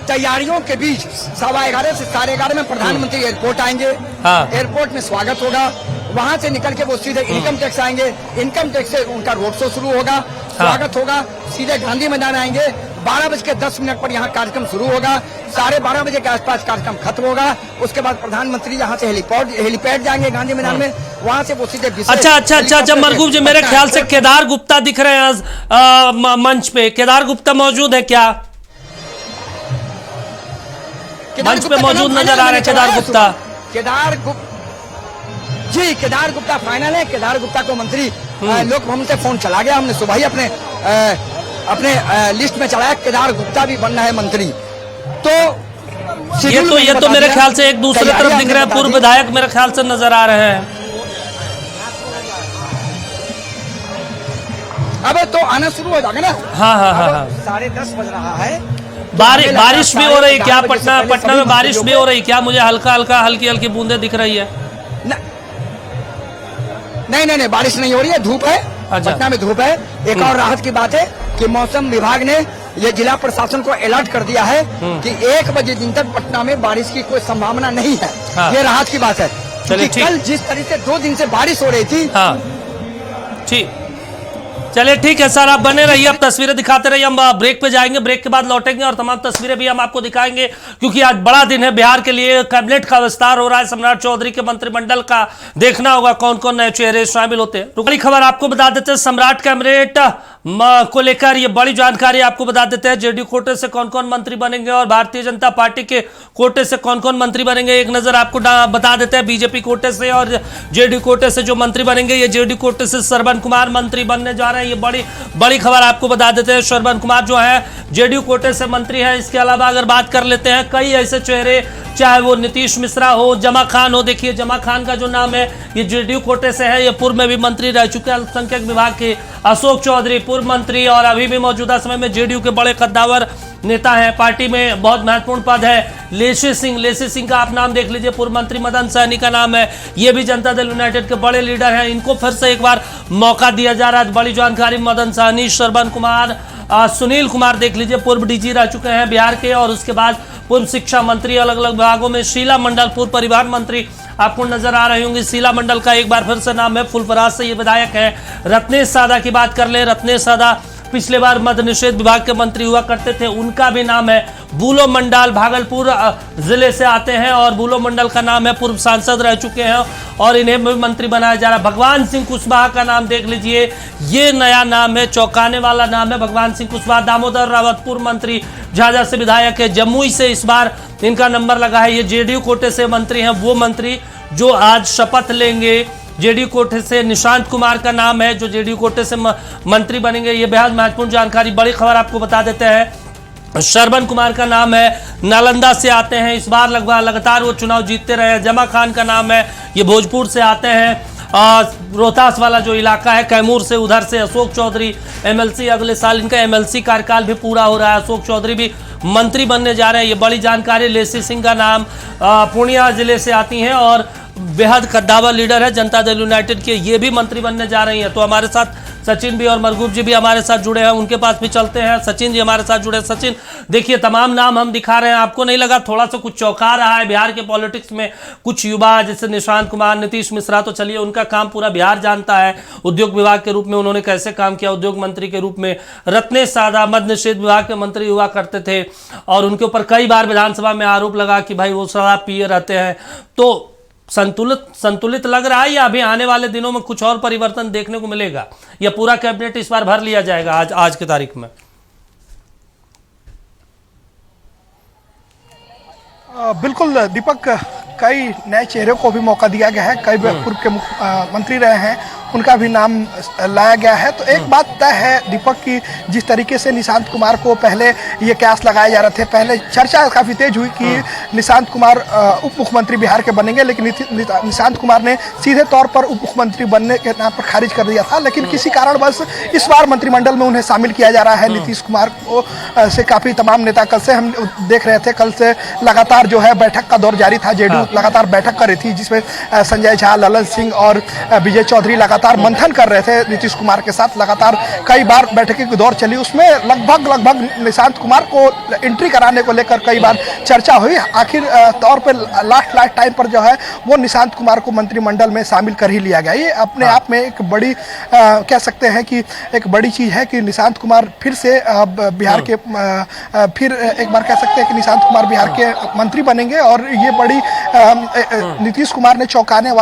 तैयारियों के बीच 11:15 से 11:30 में प्रधानमंत्री एयरपोर्ट आएंगे। हाँ। एयरपोर्ट में स्वागत होगा, वहां से निकल के वो सीधे इनकम टैक्स आएंगे, इनकम टैक्स से उनका रोड शो शुरू होगा, स्वागत होगा, सीधे गांधी मैदान आएंगे। 12:10 पर यहाँ कार्यक्रम शुरू होगा, 12:30 बजे के आसपास कार्यक्रम खत्म होगा। उसके बाद प्रधानमंत्री यहाँ से हेलीपैड जाएंगे गांधी मैदान में, वहां से वो सीधे अच्छा मरगूब जी, मेरे ख्याल से केदार गुप्ता दिख रहे हैं मंच पे। केदार गुप्ता मौजूद है क्या? मंच पे मौजूद नजर आ रहे हैं केदार गुप्ता। केदार गुप्ता फाइनल है। केदार गुप्ता को मंत्री लोक भवन से फोन चला गया, हमने सुबह ही अपने लिस्ट में चलाया। केदार गुप्ता भी बनना है मंत्री। तो ये तो मेरे ख्याल से एक दूसरे तरफ दिख रहे हैं, पूर्व विधायक मेरे ख्याल से नजर आ रहे हैं। अब तो आना शुरू हो जाएगा ना। हाँ। 10:30 बज रहा है। बारिश भी हो रही क्या? पटना में बारिश भी हो रही क्या? मुझे हल्की हल्की बूंदे दिख रही है। नहीं, बारिश नहीं हो रही है, धूप है। पटना में धूप है। एक और राहत की बात है कि मौसम विभाग ने ये जिला प्रशासन को अलर्ट कर दिया है कि 1 बजे दिन तक पटना में बारिश की कोई संभावना नहीं है। ये राहत की बात है, क्योंकि कल जिस तरह से 2 दिन से बारिश हो रही थी। ठीक, चलिए ठीक है सर, आप बने रहिए, अब तस्वीरें दिखाते रहिए। हम ब्रेक पे जाएंगे, ब्रेक के बाद लौटेंगे और तमाम तस्वीरें भी हम आपको दिखाएंगे, क्योंकि आज बड़ा दिन है बिहार के लिए। कैबिनेट का विस्तार हो रहा है, सम्राट चौधरी के मंत्रिमंडल का। देखना होगा कौन कौन नए चेहरे शामिल होते हैं। बड़ी खबर आपको बता देते हैं, सम्राट कैबिनेट को लेकर ये बड़ी जानकारी आपको बता देते हैं। जेडीयू कोटे से कौन कौन मंत्री बनेंगे और भारतीय जनता पार्टी के कोटे से कौन कौन मंत्री बनेंगे, एक नजर आपको बता देते हैं। बीजेपी कोटे से और जेडीयू कोटे से जो मंत्री बनेंगे, ये जेडीयू कोटे से श्रवण कुमार मंत्री बनने जा रहे हैं। ये बड़ी खबर आपको बता देते हैं। श्रवण कुमार जो है जेडीयू कोटे से मंत्री है। इसके अलावा अगर बात कर लेते हैं, कई ऐसे चेहरे, चाहे वो नीतीश मिश्रा हो, जमा खान हो। देखिए जमा खान का जो नाम है ये जेडीयू कोटे से है, ये पूर्व में भी मंत्री रह चुके हैं अल्पसंख्यक विभाग के। अशोक चौधरी पूर्व मंत्री और अभी भी मौजूदा समय में जेडीयू के बड़े कद्दावर नेता हैं। पार्टी में बहुत महत्वपूर्ण पद है। लेसी सिंह का आप नाम देख लीजिए, पूर्व मंत्री मदन सहनी का नाम है। ये भी जनता दल यूनाइटेड के बड़े लीडर हैं, इनको फिर से एक बार मौका दिया जा रहा है। बड़ी जानकारी, मदन सहनी, श्रवण कुमार, सुनील कुमार देख लीजिए, पूर्व डीजी रह चुके हैं बिहार के। और उसके बाद पूर्व शिक्षा मंत्री अलग अलग विभागों में। शीला मंडल पूर्व परिवहन मंत्री आपको नजर आ रहे होंगे। शीला मंडल का एक बार फिर से नाम है, फुलपरास से ये विधायक है। रत्नेश सादा की बात कर ले, रत्नेश सादा पिछले बार मद्य निषेध विभाग के मंत्री हुआ करते थे, उनका भी नाम है। बुलो मंडल भागलपुर जिले से आते हैं और बुलो मंडल का नाम है, पूर्व सांसद रह चुके हैं और इन्हें भी मंत्री बनाया जा रहा है। भगवान सिंह कुशवाहा का नाम देख लीजिए, ये नया नाम है, चौंकाने वाला नाम है भगवान सिंह कुशवाहा। दामोदर रावत पूर्व मंत्री, झाझा से विधायक है, जमुई से इस बार इनका नंबर लगा है। ये जेडीयू कोटे से मंत्री हैं, वो मंत्री जो आज शपथ लेंगे। जेडीयू कोटे से निशांत कुमार का नाम है, जो जेडीयू कोटे से मंत्री बनेंगे। ये बेहद महत्वपूर्ण जानकारी, बड़ी खबर आपको बता देते हैं। श्रवण कुमार का नाम है, नालंदा से आते हैं, इस बार लगातार वो चुनाव जीतते रहे हैं। जमा खान का नाम है, ये भोजपुर से आते हैं। रोहतास वाला जो इलाका है कैमूर से, उधर से अशोक चौधरी एमएलसी, अगले साल इनका एमएलसी कार्यकाल भी पूरा हो रहा है। अशोक चौधरी भी मंत्री बनने जा रहे हैं, ये बड़ी जानकारी। लेसी सिंह का नाम पूर्णिया जिले से आती हैं और बेहद कद्दावर लीडर है जनता दल यूनाइटेड के, ये भी मंत्री बनने जा रही हैं। तो हमारे साथ सचिन भी और मरगूब जी भी हमारे साथ जुड़े हैं, उनके पास भी चलते हैं। सचिन जी हमारे साथ जुड़े। सचिन, देखिए तमाम नाम हम दिखा रहे हैं, आपको नहीं लगा थोड़ा सा कुछ चौंका रहा है बिहार के पॉलिटिक्स में? कुछ युवा जैसे निशांत कुमार, नीतीश मिश्रा, तो चलिए उनका काम पूरा बिहार जानता है। उद्योग विभाग के रूप में उन्होंने कैसे काम किया, उद्योग मंत्री के रूप में। रत्नेश सादा मद्य निषेध विभाग के मंत्री हुआ करते थे और उनके ऊपर कई बार विधानसभा में आरोप लगा कि भाई वो शराब पिए रहते हैं। तो संतुलित लग रहा है या अभी आने वाले दिनों में कुछ और परिवर्तन देखने को मिलेगा, या पूरा कैबिनेट इस बार भर लिया जाएगा आज की तारीख में? बिल्कुल दीपक, कई नए चेहरों को भी मौका दिया गया है। कई पूर्व के मंत्री रहे हैं, उनका भी नाम लाया गया है। तो एक बात तय है दीपक की, जिस तरीके से निशांत कुमार को पहले ये कयास लगाए जा रहे थे, पहले चर्चा काफी तेज हुई कि निशांत कुमार उप मुख्यमंत्री बिहार के बनेंगे, लेकिन निशांत कुमार ने सीधे तौर पर उप मुख्यमंत्री बनने के नाम पर खारिज कर दिया था। लेकिन किसी कारणवश इस बार मंत्रिमंडल में उन्हें शामिल किया जा रहा है। नीतीश कुमार को से काफी तमाम नेता, कल से हम देख रहे थे, कल से लगातार जो है बैठक का दौर जारी था। जेडीयू लगातार बैठक कर रही थी, जिसमें संजय झा, ललन सिंह और विजय चौधरी लगातार मंथन कर रहे थे नीतीश कुमार के साथ। लगातार कई बार बैठक की दौर चली, उसमें लगभग निशांत कुमार को एंट्री कराने को लेकर कई बार चर्चा हुई। आखिर तौर पर लास्ट टाइम पर जो है वो निशांत कुमार को मंत्रिमंडल में शामिल कर ही लिया गया। ये अपने आप में एक बड़ी कह सकते हैं कि एक बड़ी चीज है कि निशांत कुमार फिर से बिहार के फिर एक बार कह सकते हैं कि निशांत कुमार बिहार के मंत्री बनेंगे। और ये बड़ी नीतीश कुमार ने चौंकाया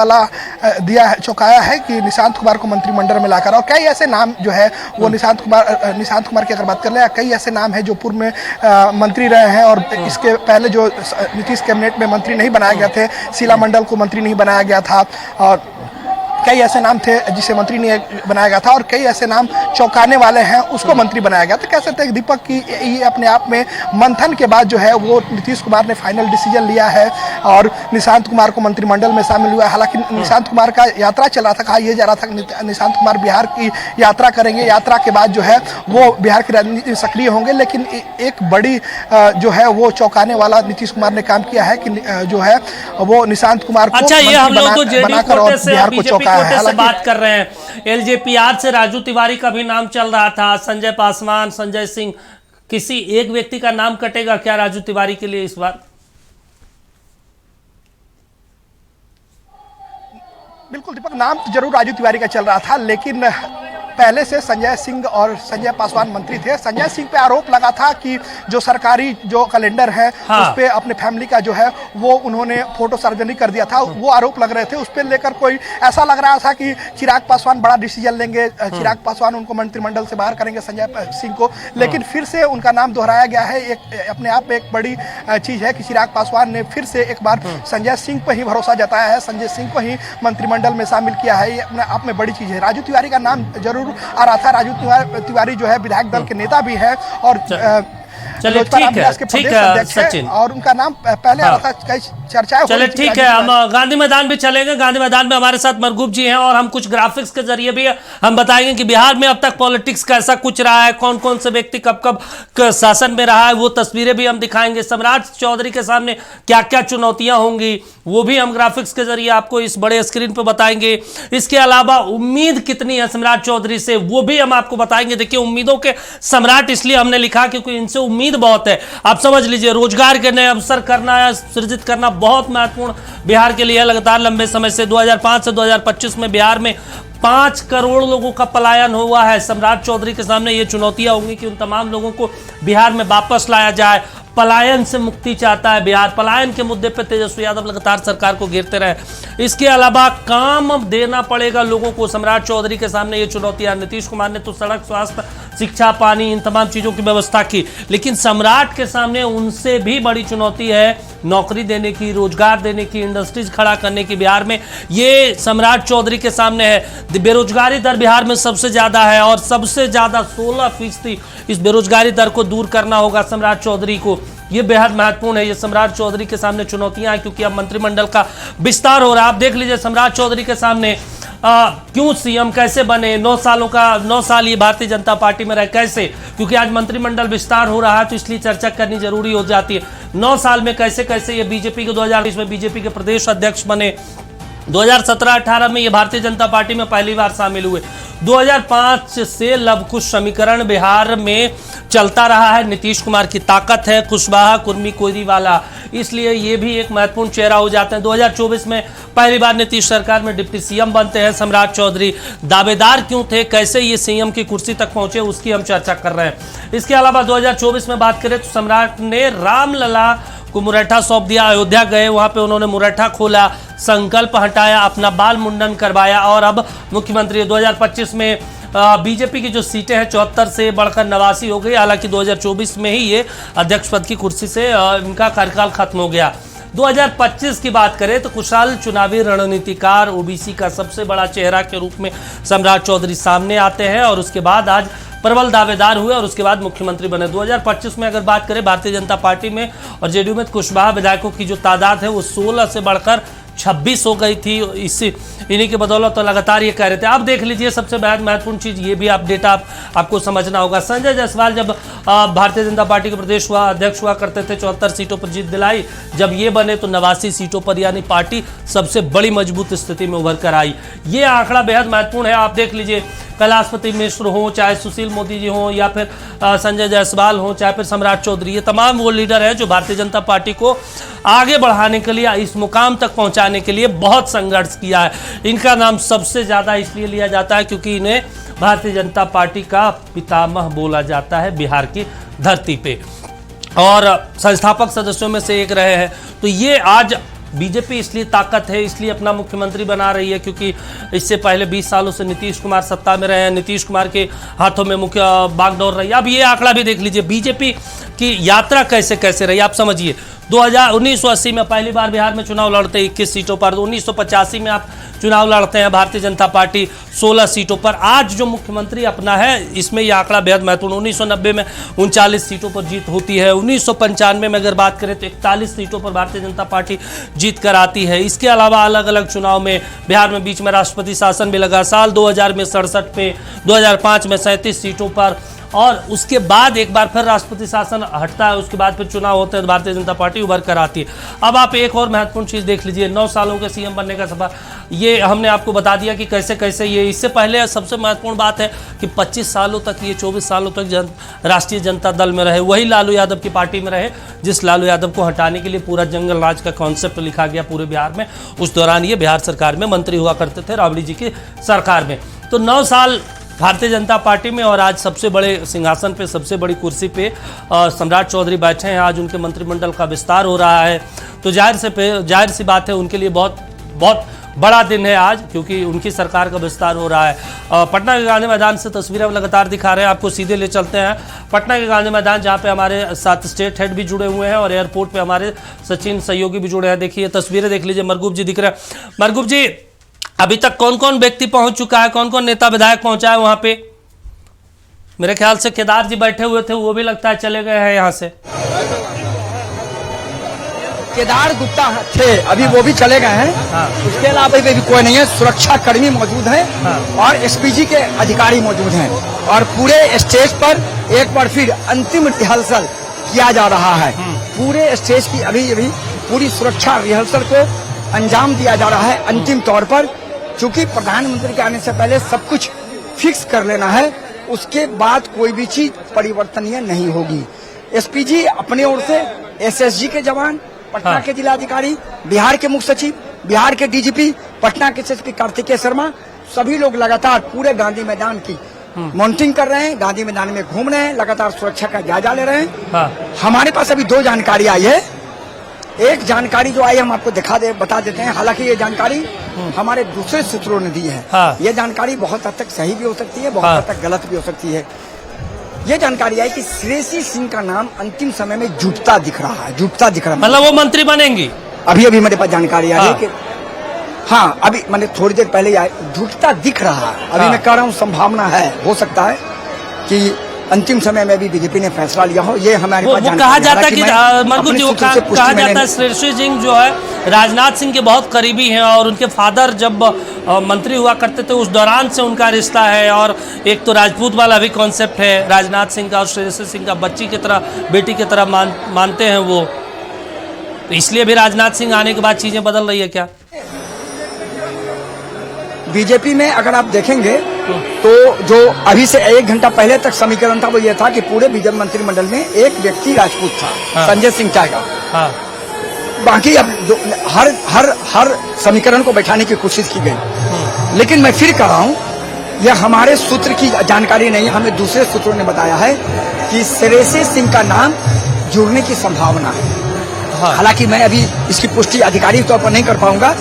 है कि निशांत कुमार को मंत्रिमंडल में लाकर, और कई ऐसे नाम जो है वो निशांत कुमार की अगर बात कर ले, कई ऐसे नाम है जो पूर्व में मंत्री रहे हैं और इसके पहले जो नीतीश कैबिनेट में मंत्री नहीं बनाए गए थे, शीला मंडल को मंत्री नहीं बनाया गया था, और कई ऐसे नाम थे जिसे मंत्री नहीं बनाया गया था, और कई ऐसे नाम चौंकाने वाले हैं उसको मंत्री बनाया गया। तो कह सकते हैं दीपक की ये अपने आप में मंथन के बाद जो है वो नीतीश कुमार ने फाइनल डिसीजन लिया है और निशांत कुमार को मंत्रिमंडल में शामिल हुआ है। हालांकि निशांत कुमार का यात्रा चल रहा था, कहा यह जा रहा था कि निशांत कुमार बिहार की यात्रा करेंगे, यात्रा के बाद जो है वो बिहार की राजनीति में सक्रिय होंगे। लेकिन एक बड़ी जो है वो चौंकाने वाला नीतीश कुमार ने काम किया है कि जो है वो निशांत कुमार को बनाकर और बिहार को चौंका से बात कर रहे हैं। एलजेपीआर से राजू तिवारी का भी नाम चल रहा था, संजय पासवान, संजय सिंह, किसी एक व्यक्ति का नाम कटेगा क्या राजू तिवारी के लिए इस बार? बिल्कुल दीपक, नाम तो जरूर राजू तिवारी का चल रहा था, लेकिन पहले से संजय सिंह और संजय पासवान मंत्री थे। संजय सिंह पे आरोप लगा था कि जो सरकारी जो कैलेंडर है उस पे अपने फैमिली का जो है वो उन्होंने फोटो सार्वजनिक कर दिया था, वो आरोप लग रहे थे। उस पे लेकर कोई ऐसा लग रहा था कि चिराग पासवान बड़ा डिसीजन लेंगे, चिराग पासवान उनको मंत्रिमंडल से बाहर करेंगे संजय सिंह को, लेकिन फिर से उनका नाम दोहराया गया है। एक अपने आप में एक बड़ी चीज है कि चिराग पासवान ने फिर से एक बार संजय सिंह पर ही भरोसा जताया है, संजय सिंह को ही मंत्रिमंडल में शामिल किया है। ये अपने आप में बड़ी चीज है। राजू तिवारी का नाम जरूर आ रहा था। राजू तिवारी जो है विधायक दल के नेता भी है और चलिए ठीक है सचिन, और उनका नाम पहले आ रहा था, कई चर्चाएं। चलिए ठीक है, हम गांधी मैदान भी चलेंगे। गांधी मैदान में हमारे साथ मरगूब जी हैं और हम कुछ ग्राफिक्स के जरिए भी हम बताएंगे कि बिहार में अब तक पॉलिटिक्स कैसा कुछ रहा है, कौन कौन से व्यक्ति कब कब शासन में रहा है, वो तस्वीरें भी हम दिखाएंगे। सम्राट चौधरी के सामने क्या क्या चुनौतियां होंगी वो भी हम ग्राफिक्स के जरिए आपको इस बड़े स्क्रीन पर बताएंगे। इसके अलावा उम्मीद कितनी है सम्राट चौधरी से वो भी हम आपको बताएंगे। देखिए, उम्मीदों के सम्राट इसलिए हमने लिखा क्योंकि इनसे उम्मीद बहुत है। आप समझ लीजिए, रोजगार के नए अवसर करना या सृजित करना बहुत महत्वपूर्ण बिहार के लिए। लगातार लंबे समय से 2005 से 2025 में बिहार में 5 करोड़ लोगों का पलायन हुआ है। सम्राट चौधरी के सामने ये चुनौतियां होंगी कि उन तमाम लोगों को बिहार में वापस लाया जाए। पलायन से मुक्ति चाहता है बिहार, पलायन के मुद्दे पर तेजस्वी यादव लगातार सरकार को घेरते रहे। इसके अलावा काम देना पड़ेगा लोगों को, सम्राट चौधरी के सामने ये चुनौतियां। नीतीश कुमार ने तो सड़क, स्वास्थ्य, शिक्षा, पानी, इन तमाम चीजों की व्यवस्था की, लेकिन सम्राट के सामने उनसे भी बड़ी चुनौती है नौकरी देने की, रोजगार देने की, इंडस्ट्रीज खड़ा करने की। बिहार में ये सम्राट चौधरी के सामने है। बेरोजगारी दर बिहार में सबसे ज्यादा है और सबसे ज्यादा 16% इस बेरोजगारी दर को दूर करना होगा सम्राट चौधरी को। ये बेहद महत्वपूर्ण है। ये सम्राट चौधरी के सामने चुनौतियां हैं क्योंकि अब मंत्रिमंडल का विस्तार हो रहा है। आप देख लीजिए सम्राट चौधरी के सामने क्यों सीएम कैसे बने, 9 साल ये भारतीय जनता पार्टी में रहे कैसे, क्योंकि आज मंत्रिमंडल विस्तार हो रहा है तो इसलिए चर्चा करनी जरूरी हो जाती है। 9 साल में कैसे कैसे ये बीजेपी के 2020 में बीजेपी के प्रदेश अध्यक्ष बने, 2017-18 में ये भारतीय जनता पार्टी में पहली बार शामिल हुए। 2005 से लवकुश समीकरण बिहार में चलता रहा है। नीतीश कुमार की ताकत है, कुशवाहा, कुर्मी, कोईरीवाला, इसलिए ये भी एक महत्वपूर्ण चेहरा हो जाते हैं। 2024 में पहली बार नीतीश सरकार में डिप्टी सीएम बनते हैं सम्राट चौधरी। दावेदार क्यों थे, कैसे ये सीएम की कुर्सी तक पहुंचे, उसकी हम चर्चा कर रहे हैं। इसके अलावा 2024 में बात करें तो सम्राट ने रामलला को मुरैठा सौंप दिया। अयोध्या गए, वहां पे उन्होंने मुरैठा खोला, संकल्प हटाया, अपना बाल मुंडन करवाया और अब मुख्यमंत्री। 2025 में बीजेपी की जो सीटें हैं 74 से बढ़कर 89 हो गई। हालांकि 2024 में ही ये अध्यक्ष पद की कुर्सी से इनका कार्यकाल खत्म हो गया। 2025 की बात करें तो कुशाल चुनावी रणनीतिकार, ओबीसी का सबसे बड़ा चेहरा के रूप में सम्राट चौधरी सामने आते हैं और उसके बाद आज प्रबल दावेदार हुए और उसके बाद मुख्यमंत्री बने। 2025 में अगर बात करें भारतीय जनता पार्टी में और जेडीयू में, कुशवाहा विधायकों की जो तादाद है वो 16 से बढ़कर 26 हो गई थी। इन्हीं की बदौलत तो लगातार ये कह रहे थे। अब देख लीजिए सबसे महत्वपूर्ण चीज ये भी आप डेटा आपको समझना होगा। संजय जायसवाल जब भारतीय जनता पार्टी के प्रदेश अध्यक्ष हुआ करते थे, 74 सीटों पर जीत दिलाई। जब ये बने तो 89 सीटों पर, यानी पार्टी सबसे बड़ी मजबूत स्थिति में उभर कर आई। ये आंकड़ा बेहद महत्वपूर्ण है। आप देख लीजिए, कैलाशपति मिश्र हो, चाहे सुशील मोदी जी हो, या फिर संजय जायसवाल हो, चाहे फिर सम्राट चौधरी, ये तमाम वो लीडर हैं जो भारतीय जनता पार्टी को आगे बढ़ाने के लिए, इस मुकाम तक पहुंचाने के लिए बहुत संघर्ष किया है। इनका नाम सबसे ज़्यादा इसलिए लिया जाता है क्योंकि इन्हें भारतीय जनता पार्टी का पितामह बोला जाता है बिहार की धरती पे, और संस्थापक सदस्यों में से एक रहे हैं। तो ये आज बीजेपी इसलिए ताकत है, इसलिए अपना मुख्यमंत्री बना रही है क्योंकि इससे पहले 20 सालों से नीतीश कुमार सत्ता में रहे हैं। नीतीश कुमार के हाथों में मुख्य बागडोर रही है। अब ये आंकड़ा भी देख लीजिए, बीजेपी की यात्रा कैसे कैसे रही, आप समझिए। 1980 में पहली बार बिहार में चुनाव लड़ते 21 सीटों पर, 1985 में आप चुनाव लड़ते हैं भारतीय जनता पार्टी 16 सीटों पर। आज जो मुख्यमंत्री अपना है इसमें यह आंकड़ा बेहद महत्वपूर्ण। 1990 में 39 सीटों पर जीत होती है। 1995 में अगर बात करें तो 41 सीटों पर भारतीय जनता पार्टी जीत कर आती है। इसके अलावा अलग अलग चुनाव में बिहार में बीच में राष्ट्रपति शासन भी लगा। साल 2000 में 67 पे, 2005 में 37 सीटों पर, और उसके बाद एक बार फिर राष्ट्रपति शासन हटता है। उसके बाद फिर चुनाव होते हैं तो भारतीय जनता पार्टी उभर कर आती है। अब आप एक और महत्वपूर्ण चीज़ देख लीजिए, 9 सालों के सीएम बनने का सफर। ये हमने आपको बता दिया कि कैसे कैसे ये, इससे पहले सबसे महत्वपूर्ण बात है कि 25 सालों तक, ये 24 सालों तक राष्ट्रीय जनता दल में रहे, वही लालू यादव की पार्टी में रहे जिस लालू यादव को हटाने के लिए पूरा जंगल राज का कॉन्सेप्ट लिखा गया पूरे बिहार में। उस दौरान ये बिहार सरकार में मंत्री हुआ करते थे, राबड़ी जी की सरकार में। तो 9 साल भारतीय जनता पार्टी में, और आज सबसे बड़े सिंहासन पे, सबसे बड़ी कुर्सी पे सम्राट चौधरी बैठे हैं। आज उनके मंत्रिमंडल का विस्तार हो रहा है। तो जाहिर सी बात है उनके लिए बहुत बहुत बड़ा दिन है आज, क्योंकि उनकी सरकार का विस्तार हो रहा है। पटना के गांधी मैदान से तस्वीरें लगातार दिखा रहे हैं, आपको सीधे ले चलते हैं पटना के गांधी मैदान, जहां पे हमारे साथ स्टेट हेड भी जुड़े हुए हैं और एयरपोर्ट पे हमारे सचिन सहयोगी भी जुड़े हैं। देखिए तस्वीरें देख लीजिए, मरगूब जी दिख रहे हैं। मरगूब जी, अभी तक कौन कौन व्यक्ति पहुंच चुका है, कौन कौन नेता विधायक पहुंचा है वहां पे? मेरे ख्याल से केदार जी बैठे हुए थे, वो भी लगता है चले गए हैं यहाँ से। केदार गुप्ता थे, अभी वो भी चले गए हैं। हाँ। उसके अलावा भी कोई नहीं है। सुरक्षा कर्मी मौजूद हैं। हाँ। और एसपीजी के अधिकारी मौजूद हैं, और पूरे स्टेज पर एक बार फिर अंतिम रिहर्सल किया जा रहा है। पूरे स्टेज की अभी पूरी सुरक्षा रिहर्सल को अंजाम दिया जा रहा है अंतिम तौर पर, क्योंकि प्रधानमंत्री के आने से पहले सब कुछ फिक्स कर लेना है। उसके बाद कोई भी चीज परिवर्तनीय नहीं होगी। एसपीजी अपनी ओर से, एसएसजी के जवान, पटना के जिलाधिकारी, बिहार के मुख्य सचिव, बिहार के डीजीपी, पटना के एसएसपी कार्तिकेय शर्मा, सभी लोग लगातार पूरे गांधी मैदान की मॉनिटरिंग कर रहे हैं, गांधी मैदान में घूम रहे हैं, लगातार सुरक्षा का जायजा ले रहे हैं। हमारे पास अभी 2 जानकारी आई है। एक जानकारी जो आई हम आपको बता देते हैं, हालांकि ये जानकारी हमारे दूसरे सूत्रों ने दी है। ये जानकारी बहुत हद तक सही भी हो सकती है, बहुत हद तक गलत भी हो सकती है। ये जानकारी आई कि श्रेयसी सिंह का नाम अंतिम समय में जुटता दिख रहा है। मतलब वो मंत्री बनेंगी? अभी मेरे पास जानकारी आ रही है कि हाँ, अभी मैंने थोड़ी देर पहले जुटता दिख रहा है। अभी मैं कह रहा हूँ संभावना है, हो सकता है कि अंतिम समय में भी बीजेपी ने फैसला लिया हो। ये हमारे पास कहा जाता है कि मरगूब जी, वो कहा जाता है श्रेयसी सिंह जो है राजनाथ सिंह के बहुत करीबी हैं, और उनके फादर जब मंत्री हुआ करते थे उस दौरान से उनका रिश्ता है। और एक तो राजपूत वाला भी कॉन्सेप्ट है राजनाथ सिंह का, और श्रेयसी सिंह का बच्ची की तरह, बेटी की तरह मानते हैं वो। तो इसलिए भी राजनाथ सिंह आने के बाद चीजें बदल रही है क्या? बीजेपी में अगर आप देखेंगे तो जो अभी से 1 घंटा पहले तक समीकरण था वो ये था कि पूरे बीजेपी मंत्रिमंडल में एक व्यक्ति राजपूत था, संजय सिंह टाइगर। बाकी अब हर समीकरण को बैठाने की कोशिश की गई। लेकिन मैं फिर कह रहा हूँ, यह हमारे सूत्र की जानकारी नहीं, हमें दूसरे सूत्रों ने बताया है कि श्रेयसी सिंह का नाम जुड़ने की संभावना है। हालांकि मैं अभी इसकी पुष्टि आधिकारिक तौर पर नहीं कर पाऊंगा।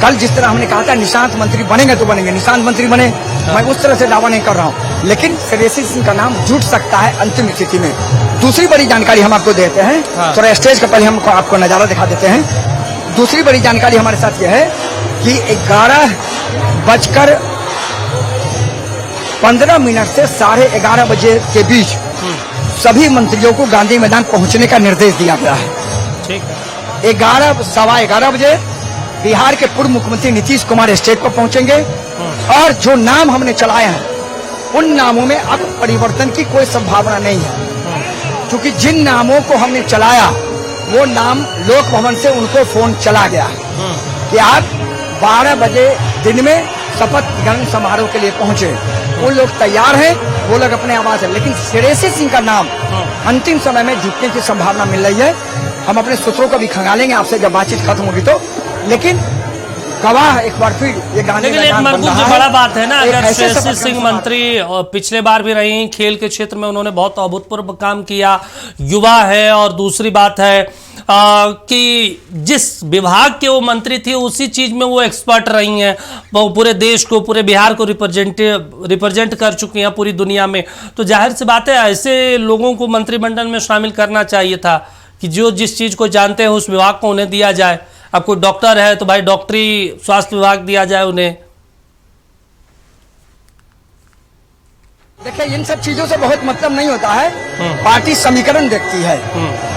कल जिस तरह हमने कहा था निशांत मंत्री बनेंगे तो बनेंगे, निशांत मंत्री बने मैं उस तरह से दावा नहीं कर रहा हूँ, लेकिन श्रेयसी सिंह का नाम जुट सकता है अंतिम स्थिति में। दूसरी बड़ी जानकारी हम आपको देते हैं, थोड़ा स्टेज का पहले हम आपको नजारा दिखा देते हैं। दूसरी बड़ी जानकारी हमारे साथ यह है कि 11:15 से 11:30 बजे के बीच सभी मंत्रियों को गांधी मैदान पहुंचने का निर्देश दिया गया है। ठीक है। 11:15 बजे बिहार के पूर्व मुख्यमंत्री नीतीश कुमार स्टेज पर पहुंचेंगे और जो नाम हमने चलाए हैं उन नामों में अब परिवर्तन की कोई संभावना नहीं है, क्योंकि जिन नामों को हमने चलाया वो नाम लोक भवन से उनको फोन चला गया कि आप 12 बजे दिन में शपथ ग्रहण समारोह के लिए पहुंचे। वो लोग तैयार हैं, वो लोग अपने आवाज है, लेकिन श्रेयसी सिंह का नाम अंतिम समय में जुटने की संभावना मिल रही है। हम अपने सूत्रों को भी खंगालेंगे आपसे जब बातचीत खत्म होगी तो, लेकिन गवाह एक बार फिर ये गाने लेकिन एक मरकूब जो बड़ा बात है ना, अगर श्रेयसी सिंह मंत्री पिछले बार भी रही, खेल के क्षेत्र में उन्होंने बहुत अभूतपूर्व काम किया, युवा है, और दूसरी बात है कि जिस विभाग के वो मंत्री थी उसी चीज में वो एक्सपर्ट रही हैं, वो पूरे देश को, पूरे बिहार को रिप्रेजेंट कर चुकी हैं पूरी दुनिया में। तो जाहिर सी बात है ऐसे लोगों को मंत्रिमंडल में शामिल करना चाहिए था कि जो जिस चीज को जानते हैं उस विभाग को उन्हें दिया जाए। अब कोई डॉक्टर है तो भाई डॉक्टरी स्वास्थ्य विभाग दिया जाए उन्हें। देखिए इन सब चीजों से बहुत मतलब नहीं होता है, पार्टी समीकरण देखती है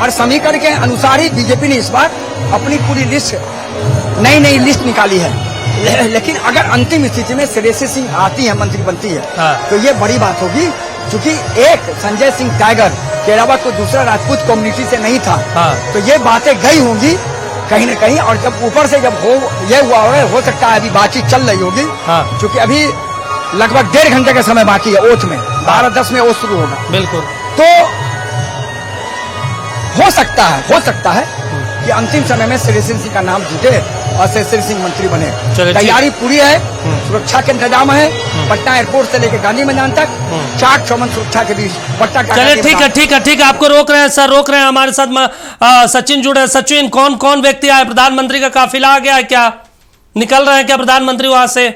और समीकरण के अनुसार ही बीजेपी ने इस बार अपनी पूरी लिस्ट, नई लिस्ट निकाली है। लेकिन अगर अंतिम स्थिति में श्रेयसी सिंह आती है, मंत्री बनती है, तो ये बड़ी बात होगी, क्योंकि एक संजय सिंह टाइगर के अलावा कोई दूसरा राजपूत कम्युनिटी से नहीं था। तो ये बातें गई होंगी कहीं न कहीं, और जब ऊपर से जब ये हुआ हो सकता है अभी बातचीत चल रही होगी, क्योंकि अभी लगभग 1.5 घंटे का समय बाकी है ओथ में, 12:10 में ओथ शुरू होगा। बिल्कुल। तो हो सकता है कि अंतिम समय में श्रेयसी सिंह का नाम जुटे और श्रेयसी सिंह मंत्री बने। तैयारी पूरी है, सुरक्षा के इंतजाम है, पटना एयरपोर्ट से लेकर गांधी मैदान तक चाक चौबंद सुरक्षा के बीच पटना। चलिए ठीक है, आपको रोक रहे हैं सर, हमारे साथ सचिन जुड़े। सचिन, कौन कौन व्यक्ति आए? प्रधानमंत्री का काफिला आ गया है क्या? निकल रहे हैं क्या प्रधानमंत्री वहां से?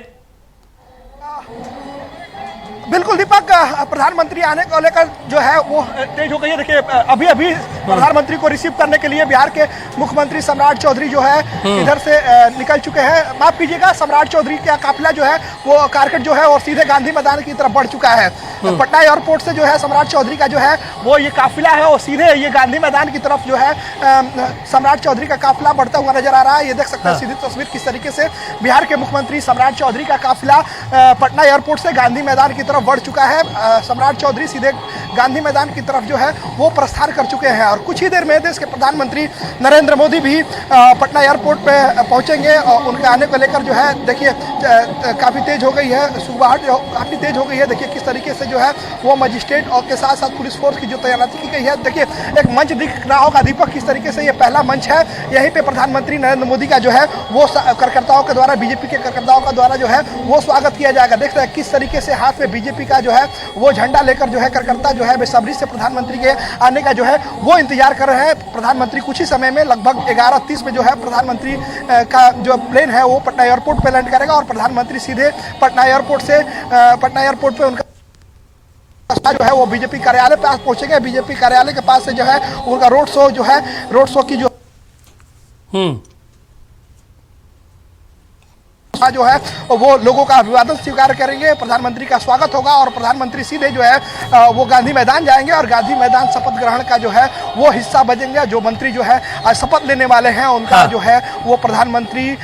बिल्कुल दीपक, प्रधानमंत्री आने को लेकर जो है वो तेज हो गई है। देखिए अभी प्रधानमंत्री को रिसीव करने के लिए बिहार के मुख्यमंत्री सम्राट चौधरी जो है इधर से निकल चुके हैं। माफ कीजिएगा, सम्राट चौधरी का काफिला जो है वो कारकट जो है और सीधे गांधी मैदान की तरफ बढ़ चुका है। पटना एयरपोर्ट से जो है सम्राट चौधरी का जो है वो ये काफिला है और सीधे ये गांधी मैदान की तरफ जो है सम्राट चौधरी का काफिला बढ़ता हुआ नजर आ रहा है। ये देख सकते हैं सीधी तस्वीर किस तरीके से बिहार के मुख्यमंत्री सम्राट चौधरी का काफिला पटना एयरपोर्ट से गांधी मैदान की तरफ बढ़ चुका है। सम्राट चौधरी सीधे गांधी मैदान की तरफ जो है वो प्रस्थान कर चुके हैं और कुछ ही देर में देश के प्रधानमंत्री नरेंद्र मोदी भी पटना एयरपोर्ट पे पहुंचेंगे और उनके आने को लेकर जो है देखिए काफी तेज हो गई है, सुबह काफी तेज हो गई है। देखिए किस तरीके से जो है वो मजिस्ट्रेट और के साथ साथ पुलिस फोर्स की जो तैनाती की गई है। देखिए एक मंच दिख रहा होगा दीपक, किस तरीके से ये पहला मंच है, यहीं पे प्रधानमंत्री नरेंद्र मोदी का जो है वो कार्यकर्ताओं के द्वारा, बीजेपी के कार्यकर्ताओं का द्वारा जो है वो स्वागत किया जाएगा। देखते हैं किस तरीके से हाथ में बीजेपी का जो है वो झंडा लेकर जो है कार्यकर्ता जो है बेसब्री से प्रधानमंत्री के आने का जो है वो इंतजार कर रहे हैं। प्रधानमंत्री कुछ ही समय में लगभग 11:30 में जो है प्रधानमंत्री का जो प्लेन है वो पटना एयरपोर्ट पे लैंड करेगा और प्रधानमंत्री सीधे पटना एयरपोर्ट पे उनका जो है वो बीजेपी कार्यालय पास पहुंचेंगे। बीजेपी कार्यालय के पास से जो है उनका रोड शो की जो है वो लोगों का अभिवादन स्वीकार करेंगे, प्रधानमंत्री का स्वागत होगा और प्रधानमंत्री सीधे जो है वो गांधी मैदान जाएंगे और गांधी मैदान शपथ ग्रहण का जो है वो हिस्सा बनेंगे। जो मंत्री जो है आज शपथ लेने वाले हैं उनका जो है वो प्रधानमंत्री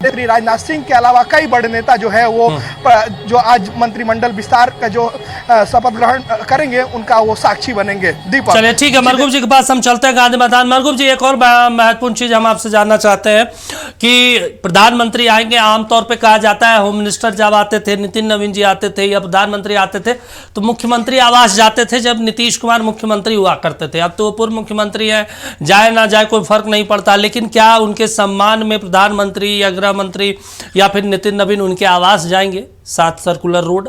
राजनाथ सिंह के अलावा कई बड़े नेता जो है वो जो आज मंत्रिमंडल विस्तार का जो शपथ ग्रहण करेंगे उनका वो साक्षी बनेंगे। दीपक, चलिए ठीक है, मरगूब जी के पास हम चलते हैं गांधी मैदान। मरगूब जी, एक और महत्वपूर्ण चीज हम आपसे जानना चाहते हैं कि प्रधानमंत्री आएंगे, आमतौर पे कहा जाता है होम मिनिस्टर जब आते थे, नितिन नवीन जी आते थे या प्रधानमंत्री आते थे तो मुख्यमंत्री आवास जाते थे जब नीतीश कुमार मुख्यमंत्री हुआ करते थे। अब तो वो पूर्व मुख्यमंत्री है, जाए ना जाए कोई फर्क नहीं पड़ता, लेकिन क्या उनके सम्मान में प्रधानमंत्री या गृह मंत्री या फिर नितिन नवीन उनके आवास जाएंगे 7 सर्कुलर रोड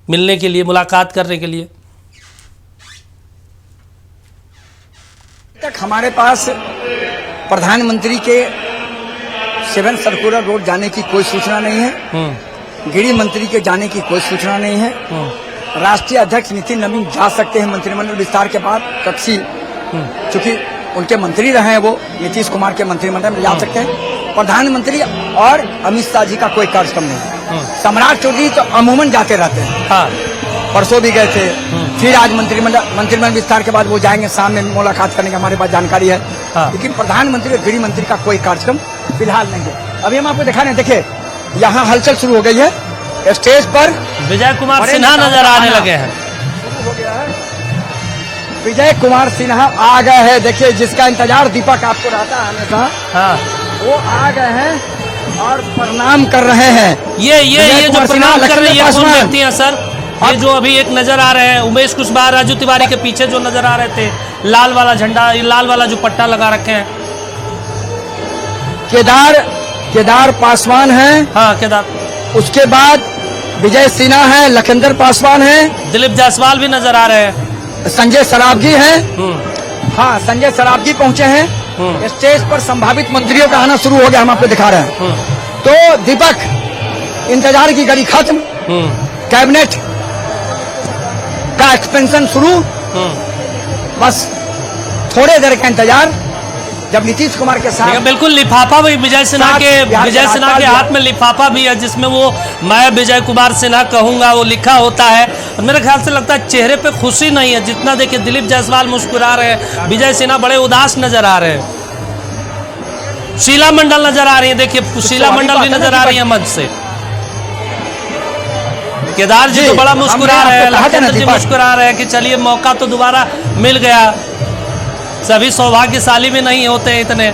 मिलने के लिए, मुलाकात करने के लिए? तक हमारे पास प्रधानमंत्री के 7 सर्कुलर रोड जाने की कोई सूचना नहीं है। गृह मंत्री के जाने की कोई सूचना नहीं है। राष्ट्रीय अध्यक्ष नितिन नवीन जा सकते हैं मंत्रिमंडल विस्तार के बाद, कक्षी चूंकि उनके मंत्री रहे हैं, वो नीतीश कुमार के मंत्रिमंडल में जा सकते हैं। प्रधानमंत्री और अमित शाह जी का कोई कार्यक्रम नहीं। सम्राट चौधरी तो अमूमन जाते रहते हैं। हाँ। परसों भी गए थे, फिर आज मंत्रिमंडल विस्तार के बाद वो जाएंगे, शाम में मुलाकात करने की हमारे पास जानकारी है। हाँ। लेकिन प्रधानमंत्री और गृह मंत्री का कोई कार्यक्रम फिलहाल नहीं है। अभी हम आपको दिखा रहे हैं, देखिए यहाँ हलचल शुरू हो गई है। स्टेज पर विजय कुमार सिन्हा नजर आने लगे हैं। विजय कुमार सिन्हा आ गए हैं। देखिए जिसका इंतजार दीपक आपको रहता है हमेशा, हाँ। वो आ गए हैं और प्रणाम कर रहे हैं। ये जो प्रणाम कर रहे हैं ये कौन व्यक्ति हैं सर? ये जो अभी एक नजर आ रहे हैं उमेश कुशवाहा, राजू तिवारी के पीछे जो नजर आ रहे थे, लाल वाला झंडा, लाल वाला जो पट्टा लगा रखे हैं, केदार पासवान है। हाँ केदार। उसके बाद विजय सिन्हा है, लखिंदर पासवान है, दिलीप जायसवाल भी नजर आ रहे हैं, संजय सरावगी है। हाँ, संजय सरावगी पहुंचे हैं। स्टेज पर संभावित मंत्रियों का आना शुरू हो गया, हम आपको दिखा रहे हैं। तो दीपक, इंतजार की घड़ी खत्म, कैबिनेट का एक्सपेंशन शुरू, बस थोड़े देर का इंतजार। जब नीतीश कुमार के साथ बिल्कुल लिफाफा भी विजय सिन्हा के हाथ में लिफाफा भी है, जिसमें वो मैं विजय कुमार सिन्हा कहूंगा वो लिखा होता है। और मेरे ख्याल से लगता है चेहरे पे खुशी नहीं है जितना। देखिए दिलीप जायसवाल मुस्कुरा रहे हैं, विजय सिन्हा बड़े उदास नजर आ रहे हैं। शीला मंडल नजर आ रही है, देखिए शीला मंडल भी नजर आ रही है मंच से। केदार जी तो बड़ा मुस्कुरा रहे हैं, लखिंदर जी मुस्कुरा रहे हैं कि चलिए मौका तो दोबारा मिल गया। सभी सौभाग्यशाली भी नहीं होते इतने।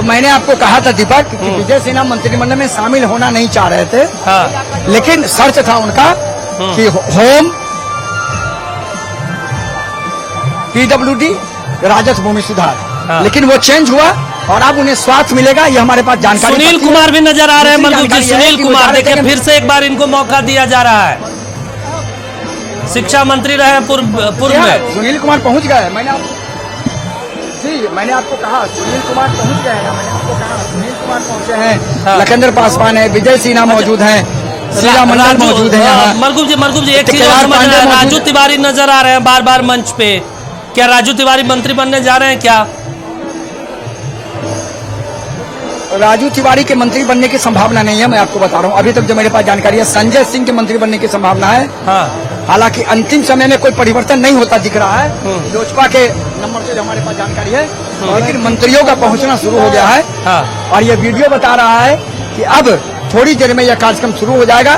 मैंने आपको कहा था दीपक कि विजय सिन्हा मंत्रिमंडल में शामिल होना नहीं चाह रहे थे। हाँ। लेकिन शर्त था उनका कि होम, पीडब्ल्यूडी, राजस्व भूमि सुधार। हाँ। लेकिन वो चेंज हुआ और अब उन्हें स्वास्थ्य मिलेगा, ये हमारे पास जानकारी। सुनील कुमार भी नजर आ रहे हैं मलगू जी, सुनील कुमार देखिए फिर से एक बार इनको मौका दिया जा रहा है। शिक्षा मंत्री रहे पूर्व में। सुनील कुमार पहुंच गए। मैंने आपको कहा सुनील कुमार पहुंच गए हैं। मैंने आपको कहा सुनील कुमार पहुंचे हैं। हाँ। लखिंदर पासवान है, विजय सिन्हा मौजूद हैं, शीला मंडल मौजूद है। मरगूब जी एक चीज और समझ रहे हैं, राजू तिवारी नजर आ रहे हैं बार बार मंच पे। क्या राजू तिवारी मंत्री बनने जा रहे हैं क्या? राजू तिवारी के मंत्री बनने की संभावना नहीं है, मैं आपको बता रहा हूँ। अभी तक जो मेरे पास जानकारी है, संजय सिंह के मंत्री बनने की संभावना है। हाँ। हालांकि अंतिम समय में कोई परिवर्तन नहीं होता दिख रहा है। लोजपा के नंबर से जो हमारे पास जानकारी है, लेकिन मंत्रियों का पहुंचना शुरू हो गया है। हाँ। और ये वीडियो बता रहा है कि अब थोड़ी देर में यह कार्यक्रम शुरू हो जाएगा।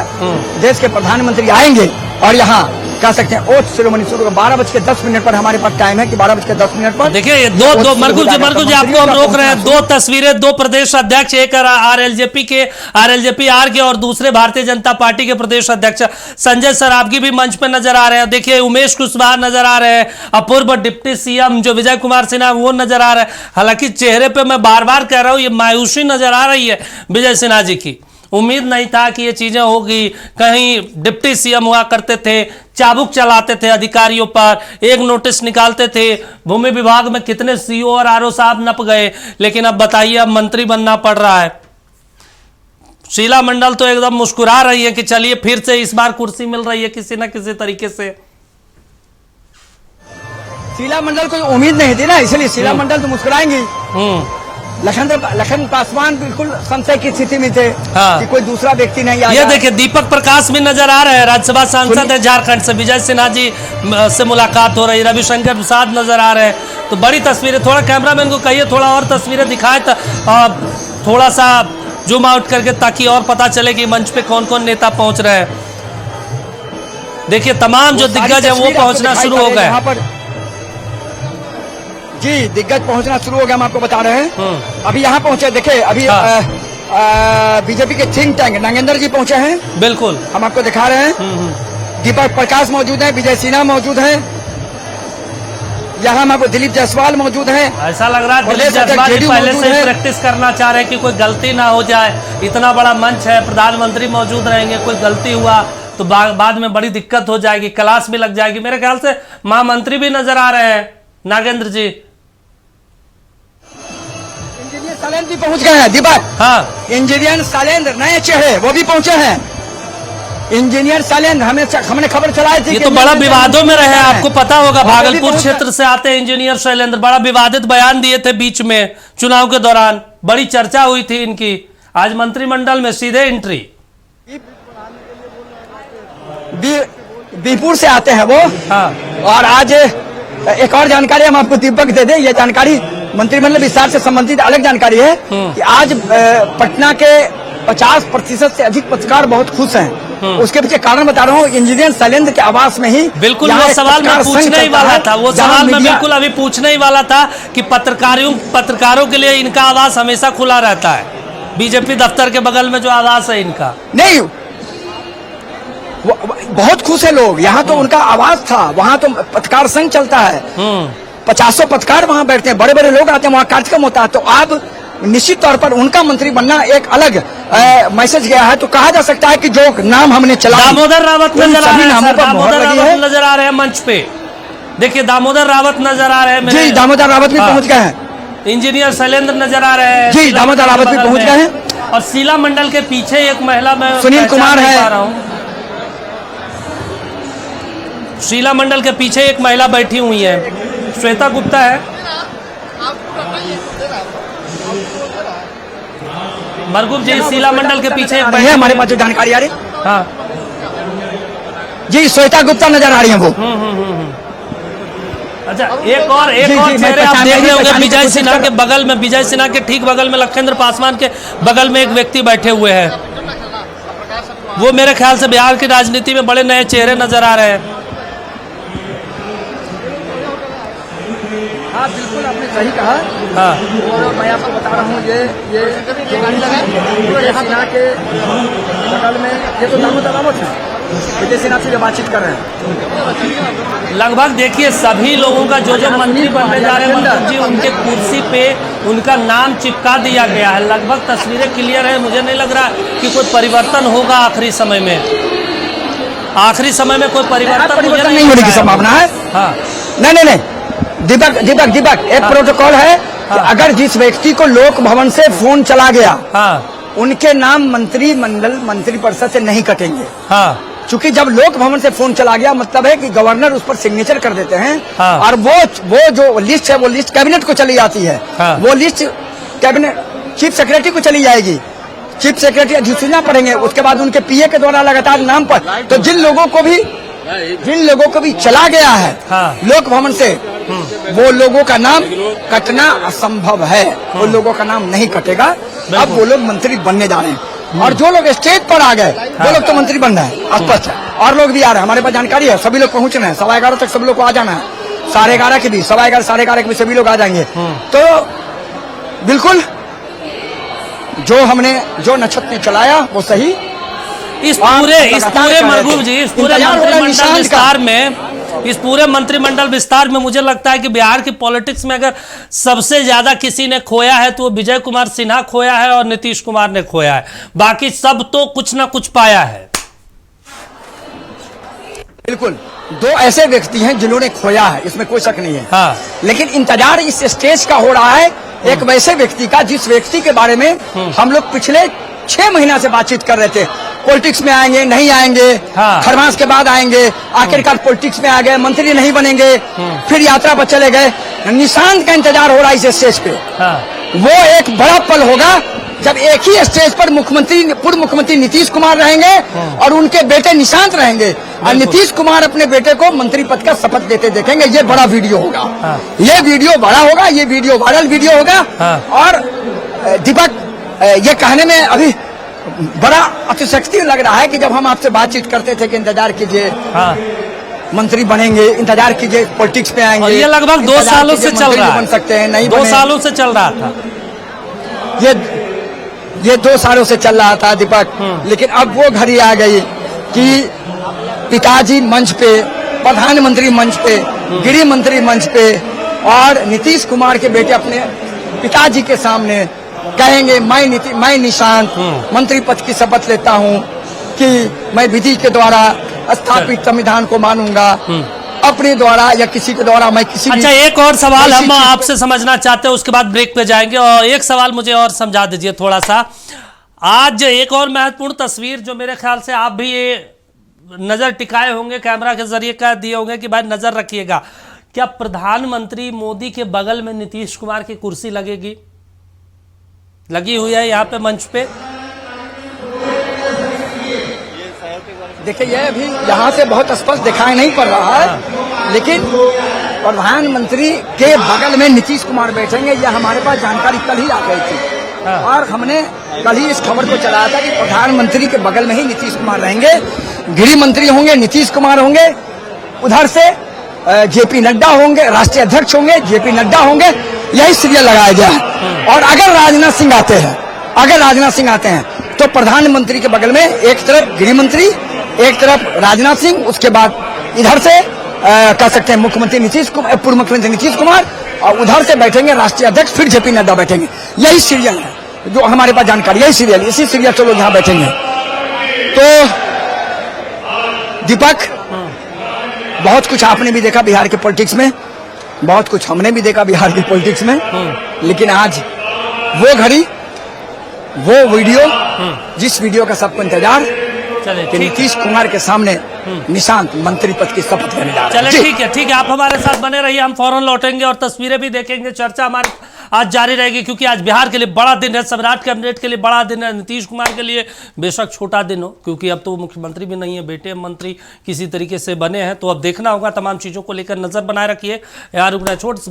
देश के प्रधानमंत्री आएंगे और यहाँ कह सकते हैं ओथ सेरेमनी शुरू। 12:10 पर हमारे पास टाइम है कि 12:10 पर देखिए दो मरगूब जी आपको हम रोक रहे हैं। दो तस्वीरें, दो प्रदेश अध्यक्ष, एक आरएलजेपी आर के और दूसरे भारतीय जनता पार्टी के प्रदेश अध्यक्ष संजय सरावगी भी मंच पर नजर आ रहे हैं। देखिए उमेश कुशवाहा नजर आ रहे हैं, अपूर्व डिप्टी सीएम जो विजय कुमार सिन्हा वो नजर आ रहे हैं। हालांकि चेहरे पे मैं बार बार कह रहा हूं ये मायूसी नजर आ रही है विजय सिन्हा जी की। उम्मीद नहीं था कि ये चीजें होगी। कहीं डिप्टी सीएम हुआ करते थे, चाबुक चलाते थे अधिकारियों पर, एक नोटिस निकालते थे। भूमि विभाग में कितने सीओ और आरओ साहब नप गए, लेकिन अब बताइए अब मंत्री बनना पड़ रहा है। शीला मंडल तो एकदम मुस्कुरा रही है कि चलिए फिर से इस बार कुर्सी मिल रही है किसी न किसी तरीके से। शीला मंडल को उम्मीद नहीं थी ना, इसलिए शीला मंडल तो मुस्कुराएंगी। लखन पासवान बिल्कुल संशय की स्थिति में थे। हाँ। कि कोई दूसरा व्यक्ति नहीं आया। ये देखिए दीपक प्रकाश भी नजर आ रहे हैं, राज्यसभा सांसद है झारखंड से। विजय सिन्हा जी से मुलाकात हो रही, रविशंकर प्रसाद नजर आ रहे हैं। तो बड़ी तस्वीरें, थोड़ा कैमरामैन को कहिए थोड़ा और तस्वीरें दिखाए, थोड़ा सा जूम आउट करके, ताकि और पता चले कि मंच पे कौन कौन नेता पहुंच रहे हैं। देखिए तमाम जो दिग्गज है वो पहुंचना शुरू हो गए। जी दिग्गज पहुंचना शुरू हो गया, हम आपको बता रहे हैं। अभी यहाँ पहुंचे, देखिए अभी बीजेपी के थिंक टैंक नागेंद्र जी पहुंचे हैं। बिल्कुल हम आपको दिखा रहे हैं। दीपक प्रकाश मौजूद है, विजय सिन्हा मौजूद है, यहाँ हम आपको दिलीप जायसवाल मौजूद है। ऐसा लग रहा है दिलीप जायसवाल पहले से प्रैक्टिस करना चाह रहे हैं कि कोई गलती ना हो जाए। इतना बड़ा मंच है, प्रधानमंत्री मौजूद रहेंगे, कोई गलती हुआ तो बाद में बड़ी दिक्कत हो जाएगी, क्लास भी लग जाएगी। मेरे ख्याल से महामंत्री भी नजर आ रहे हैं नागेंद्र जी। शैलेंद्र भी पहुंच गए हैं दीपक। हाँ, इंजीनियर शैलेंद्र नए चेहरे वो भी पहुंचे हैं। इंजीनियर शैलेंद्र हमने खबर चलाई थी ये कि तो बड़ा इंजीनियर विवादों में रहे, शैलेंद्र आपको पता होगा। और वो भी भागलपुर पहुंच क्षेत्र से आते हैं इंजीनियर शैलेंद्र, बड़ा विवादित बयान दिए थे बीच में चुनाव के दौरान, बड़ी चर्चा हुई थी इनकी। आज मंत्रिमंडल में सीधे एंट्री। बीरपुर से आते हैं वो। हाँ, और आज एक और जानकारी हम आपको दीपक दे दें, ये जानकारी मंत्रिमंडल विस्तार से संबंधित अलग जानकारी है कि आज पटना के 50% से अधिक पत्रकार बहुत खुश हैं। उसके पीछे कारण बता रहा हूँ, इंजीनियर शैलेंद्र के आवास में ही बिल्कुल यहाँ वो एक सवाल मैं पत्रकार संघ पूछने ही चलता वाला है, था, वो जहाँ सवाल मैं मीडिया- बिल्कुल अभी पूछने ही वाला था कि पत्रकारों के लिए इनका आवास हमेशा खुला रहता है। बीजेपी दफ्तर के बगल में जो आवास है इनका। नहीं, बहुत खुश है लोग। यहाँ तो उनका आवाज था, वहाँ तो पत्रकार संघ चलता है। 50 पत्रकार वहाँ बैठते हैं, बड़े बड़े लोग आते हैं, वहाँ कार्यक्रम होता है। तो अब निश्चित तौर पर उनका मंत्री बनना एक अलग मैसेज गया है। तो कहा जा सकता है कि जो नाम हमने चला, दामोदर रावत नजर आ रहे हैं सर, दामोदर लगी रावत है। नजर आ रहे हैं मंच पे। देखिए दामोदर रावत नजर आ रहे हैं जी, दामोदर रावत भी हाँ। पहुंच गए हैं। इंजीनियर शैलेंद्र नजर आ रहे हैं जी, शीला दामोदर मंडल रावत के भी बगल पहुंच में। गए हैं। और शीला मंडल के पीछे एक महिला में सुनील कुमार है। शीला मंडल के पीछे एक महिला बैठी हुई है, श्वेता गुप्ता है। मरगुब जी, शीला मंडल के पीछे एक है हमारे पास जो जानकारी आ रही। हाँ, जी, श्वेता गुप्ता नजर आ रही है वो। अच्छा, एक जी, और जी, मैं चेहरे आप देख रहे होंगे पहचानने की विजय कोशिश सिन्हा कर- के बगल में, विजय सिन्हा के ठीक बगल में लखेंद्र पासवान के बगल में एक व्यक्ति बैठे हुए हैं। वो मेरे ख्याल से बिहार की राजनीति में बड़े नए चेहरे नजर आ रहे हैं। हाँ, बिल्कुल आपने सही कहा। हाँ, और मैं आपको बता रहा हूँ, ये विजय सिन्हा के बगल में ये तो दामोदर रावत है। विजय सिन्हा से जो बातचीत कर रहे हैं, लगभग देखिए सभी लोगों का जो मंत्री बनने जा रहे हैं मरगुब जी, उनके कुर्सी पे उनका नाम चिपका दिया गया है। लगभग तस्वीरें क्लियर है, मुझे नहीं लग रहा कि कोई परिवर्तन होगा आखिरी समय में। आखिरी समय में कोई परिवर्तन मुझे नहीं होने की लग रहा है। संभावना है। हाँ, नहीं, दीपक एक प्रोटोकॉल है कि अगर जिस व्यक्ति को लोक भवन से फोन चला गया, हाँ, उनके नाम मंत्रिपरिषद से नहीं कटेंगे। हाँ, चूंकि जब लोक भवन से फोन चला गया मतलब है कि गवर्नर उस पर सिग्नेचर कर देते हैं। हाँ। और वो जो लिस्ट है वो लिस्ट कैबिनेट को चली जाती है। हाँ। वो लिस्ट कैबिनेट चीफ सेक्रेटरी को चली जाएगी। चीफ सेक्रेटरी अधिसूचना पढ़ेंगे, उसके बाद उनके पीए के द्वारा लगातार नाम पर। तो जिन लोगों को भी चला गया है हाँ। लोक भवन से, वो लोगों का नाम कटना असंभव है। वो लोगों का नाम नहीं कटेगा। अब वो लोग मंत्री बनने जा रहे हैं। और जो लोग स्टेज पर आ गए वो लोग तो मंत्री बन रहे हैं, स्पष्ट है। और लोग भी आ रहे हैं, हमारे पास जानकारी है, सभी लोग पहुंच रहे हैं। 11:15 तक सब लोग को आ जाना है। 11:30 के भी 11:15 साढ़े के भी सभी लोग आ जाएंगे। तो बिल्कुल जो नक्षत्र ने चलाया वो सही। इस पूरे मरगुब जी, इस पूरे मंत्रिमंडल विस्तार में, इस पूरे मंत्रिमंडल विस्तार में मुझे लगता है कि बिहार की पॉलिटिक्स में अगर सबसे ज्यादा किसी ने खोया है तो वो विजय कुमार सिन्हा खोया है और नीतीश कुमार ने खोया है। बाकी सब तो कुछ ना कुछ पाया है। बिल्कुल, दो ऐसे व्यक्ति हैं जिन्होंने खोया है, इसमें कोई शक नहीं है। हाँ। लेकिन इंतजार इस स्टेज का हो रहा है एक वैसे व्यक्ति का, जिस व्यक्ति के बारे में हम लोग पिछले 6 महीना से बातचीत कर रहे थे। पॉलिटिक्स में आएंगे, नहीं आएंगे, हाँ। खरमास के बाद आएंगे, आखिरकार पॉलिटिक्स में आ गए, मंत्री नहीं बनेंगे, फिर यात्रा पर चले गए। निशांत का इंतजार हो रहा है इस स्टेज पे। हाँ। वो एक बड़ा पल होगा जब एक ही स्टेज पर पूर्व मुख्यमंत्री नीतीश कुमार रहेंगे और उनके बेटे निशांत रहेंगे, और नीतीश कुमार अपने बेटे को मंत्री पद का शपथ देते देखेंगे। ये बड़ा वीडियो होगा। हाँ। ये वीडियो बड़ा होगा, ये वीडियो वायरल वीडियो होगा। हाँ। और दीपक, ये कहने में अभी बड़ा अतिशक्ति लग रहा है कि जब हम आपसे बातचीत करते थे कि इंतजार कीजिए, हाँ। मंत्री बनेंगे, इंतजार कीजिए, पॉलिटिक्स में आएंगे। और ये लगभग 2 सालों से चल रहा है, बन सकते हैं, नहीं 2 सालों से चल रहा था ये 2 सालों से चल रहा था दीपक। लेकिन अब वो घड़ी आ गई कि पिताजी मंच पे, प्रधानमंत्री मंच पे, गृह मंत्री मंच पे, और नीतीश कुमार के बेटे अपने पिताजी के सामने कहेंगे मैं निशांत मंत्री पद की शपथ लेता हूं कि मैं विधि के द्वारा स्थापित संविधान को मानूंगा अपने द्वारा या किसी के द्वारा मैं किसी अच्छा, भी एक और सवाल ऐसी हम चीज को- आपसे समझना चाहते हैं, उसके बाद ब्रेक पे जाएंगे। और एक सवाल मुझे और समझा दीजिए थोड़ा सा। आज एक और महत्वपूर्ण तस्वीर जो मेरे ख्याल से आप भी ये नजर टिकाए होंगे, कैमरा के जरिए कह दिए होंगे कि भाई नजर रखिएगा, क्या प्रधानमंत्री मोदी के बगल में नीतीश कुमार की कुर्सी लगेगी? लगी हुई है यहाँ पे मंच पे। देखिए ये अभी यहाँ से बहुत स्पष्ट दिखाई नहीं पड़ रहा है, लेकिन प्रधानमंत्री के बगल में नीतीश कुमार बैठेंगे, यह हमारे पास जानकारी कल ही आ गई थी। और हमने कल ही इस खबर को चलाया था कि प्रधानमंत्री के बगल में ही नीतीश कुमार रहेंगे, गृह मंत्री होंगे नीतीश कुमार होंगे, उधर से जेपी नड्डा होंगे, राष्ट्रीय अध्यक्ष होंगे जेपी नड्डा होंगे, यही सीरियल लगाया गया है। और अगर राजनाथ सिंह आते हैं तो प्रधानमंत्री के बगल में एक तरफ गृह मंत्री, एक तरफ राजनाथ सिंह, उसके बाद इधर से कह सकते हैं मुख्यमंत्री नीतीश कुमार, पूर्व मुख्यमंत्री नीतीश कुमार, और उधर से बैठेंगे राष्ट्रीय अध्यक्ष, फिर जेपी नड्डा बैठेंगे। यही सीरियल है जो हमारे पास जानकारी, यही सीरियल, इसी सीरियल से लोग यहाँ बैठेंगे। तो दीपक, बहुत कुछ आपने भी देखा बिहार के पॉलिटिक्स में, बहुत कुछ हमने भी देखा बिहार की पॉलिटिक्स में, लेकिन आज वो घड़ी, वो वीडियो, जिस वीडियो का सबको इंतजार चले कि नीतीश कुमार के सामने निशांत मंत्री पद की शपथ लेने जा रहे हैं। चले ठीक है, आप हमारे साथ बने रहिए, हम फौरन लौटेंगे और तस्वीरें भी देखेंगे। चर्चा हमारी आज जारी रहेगी, क्योंकि आज बिहार के लिए बड़ा दिन है, सम्राट कैबिनेट के लिए बड़ा दिन है, नीतीश कुमार के लिए बेशक छोटा दिन हो, क्योंकि अब तो वो मुख्यमंत्री भी नहीं है, बेटे मंत्री किसी तरीके से बने हैं। तो अब देखना होगा, तमाम चीज़ों को लेकर नजर बनाए रखिए। यहाँ रुकना है, छोटे से ब्रेक।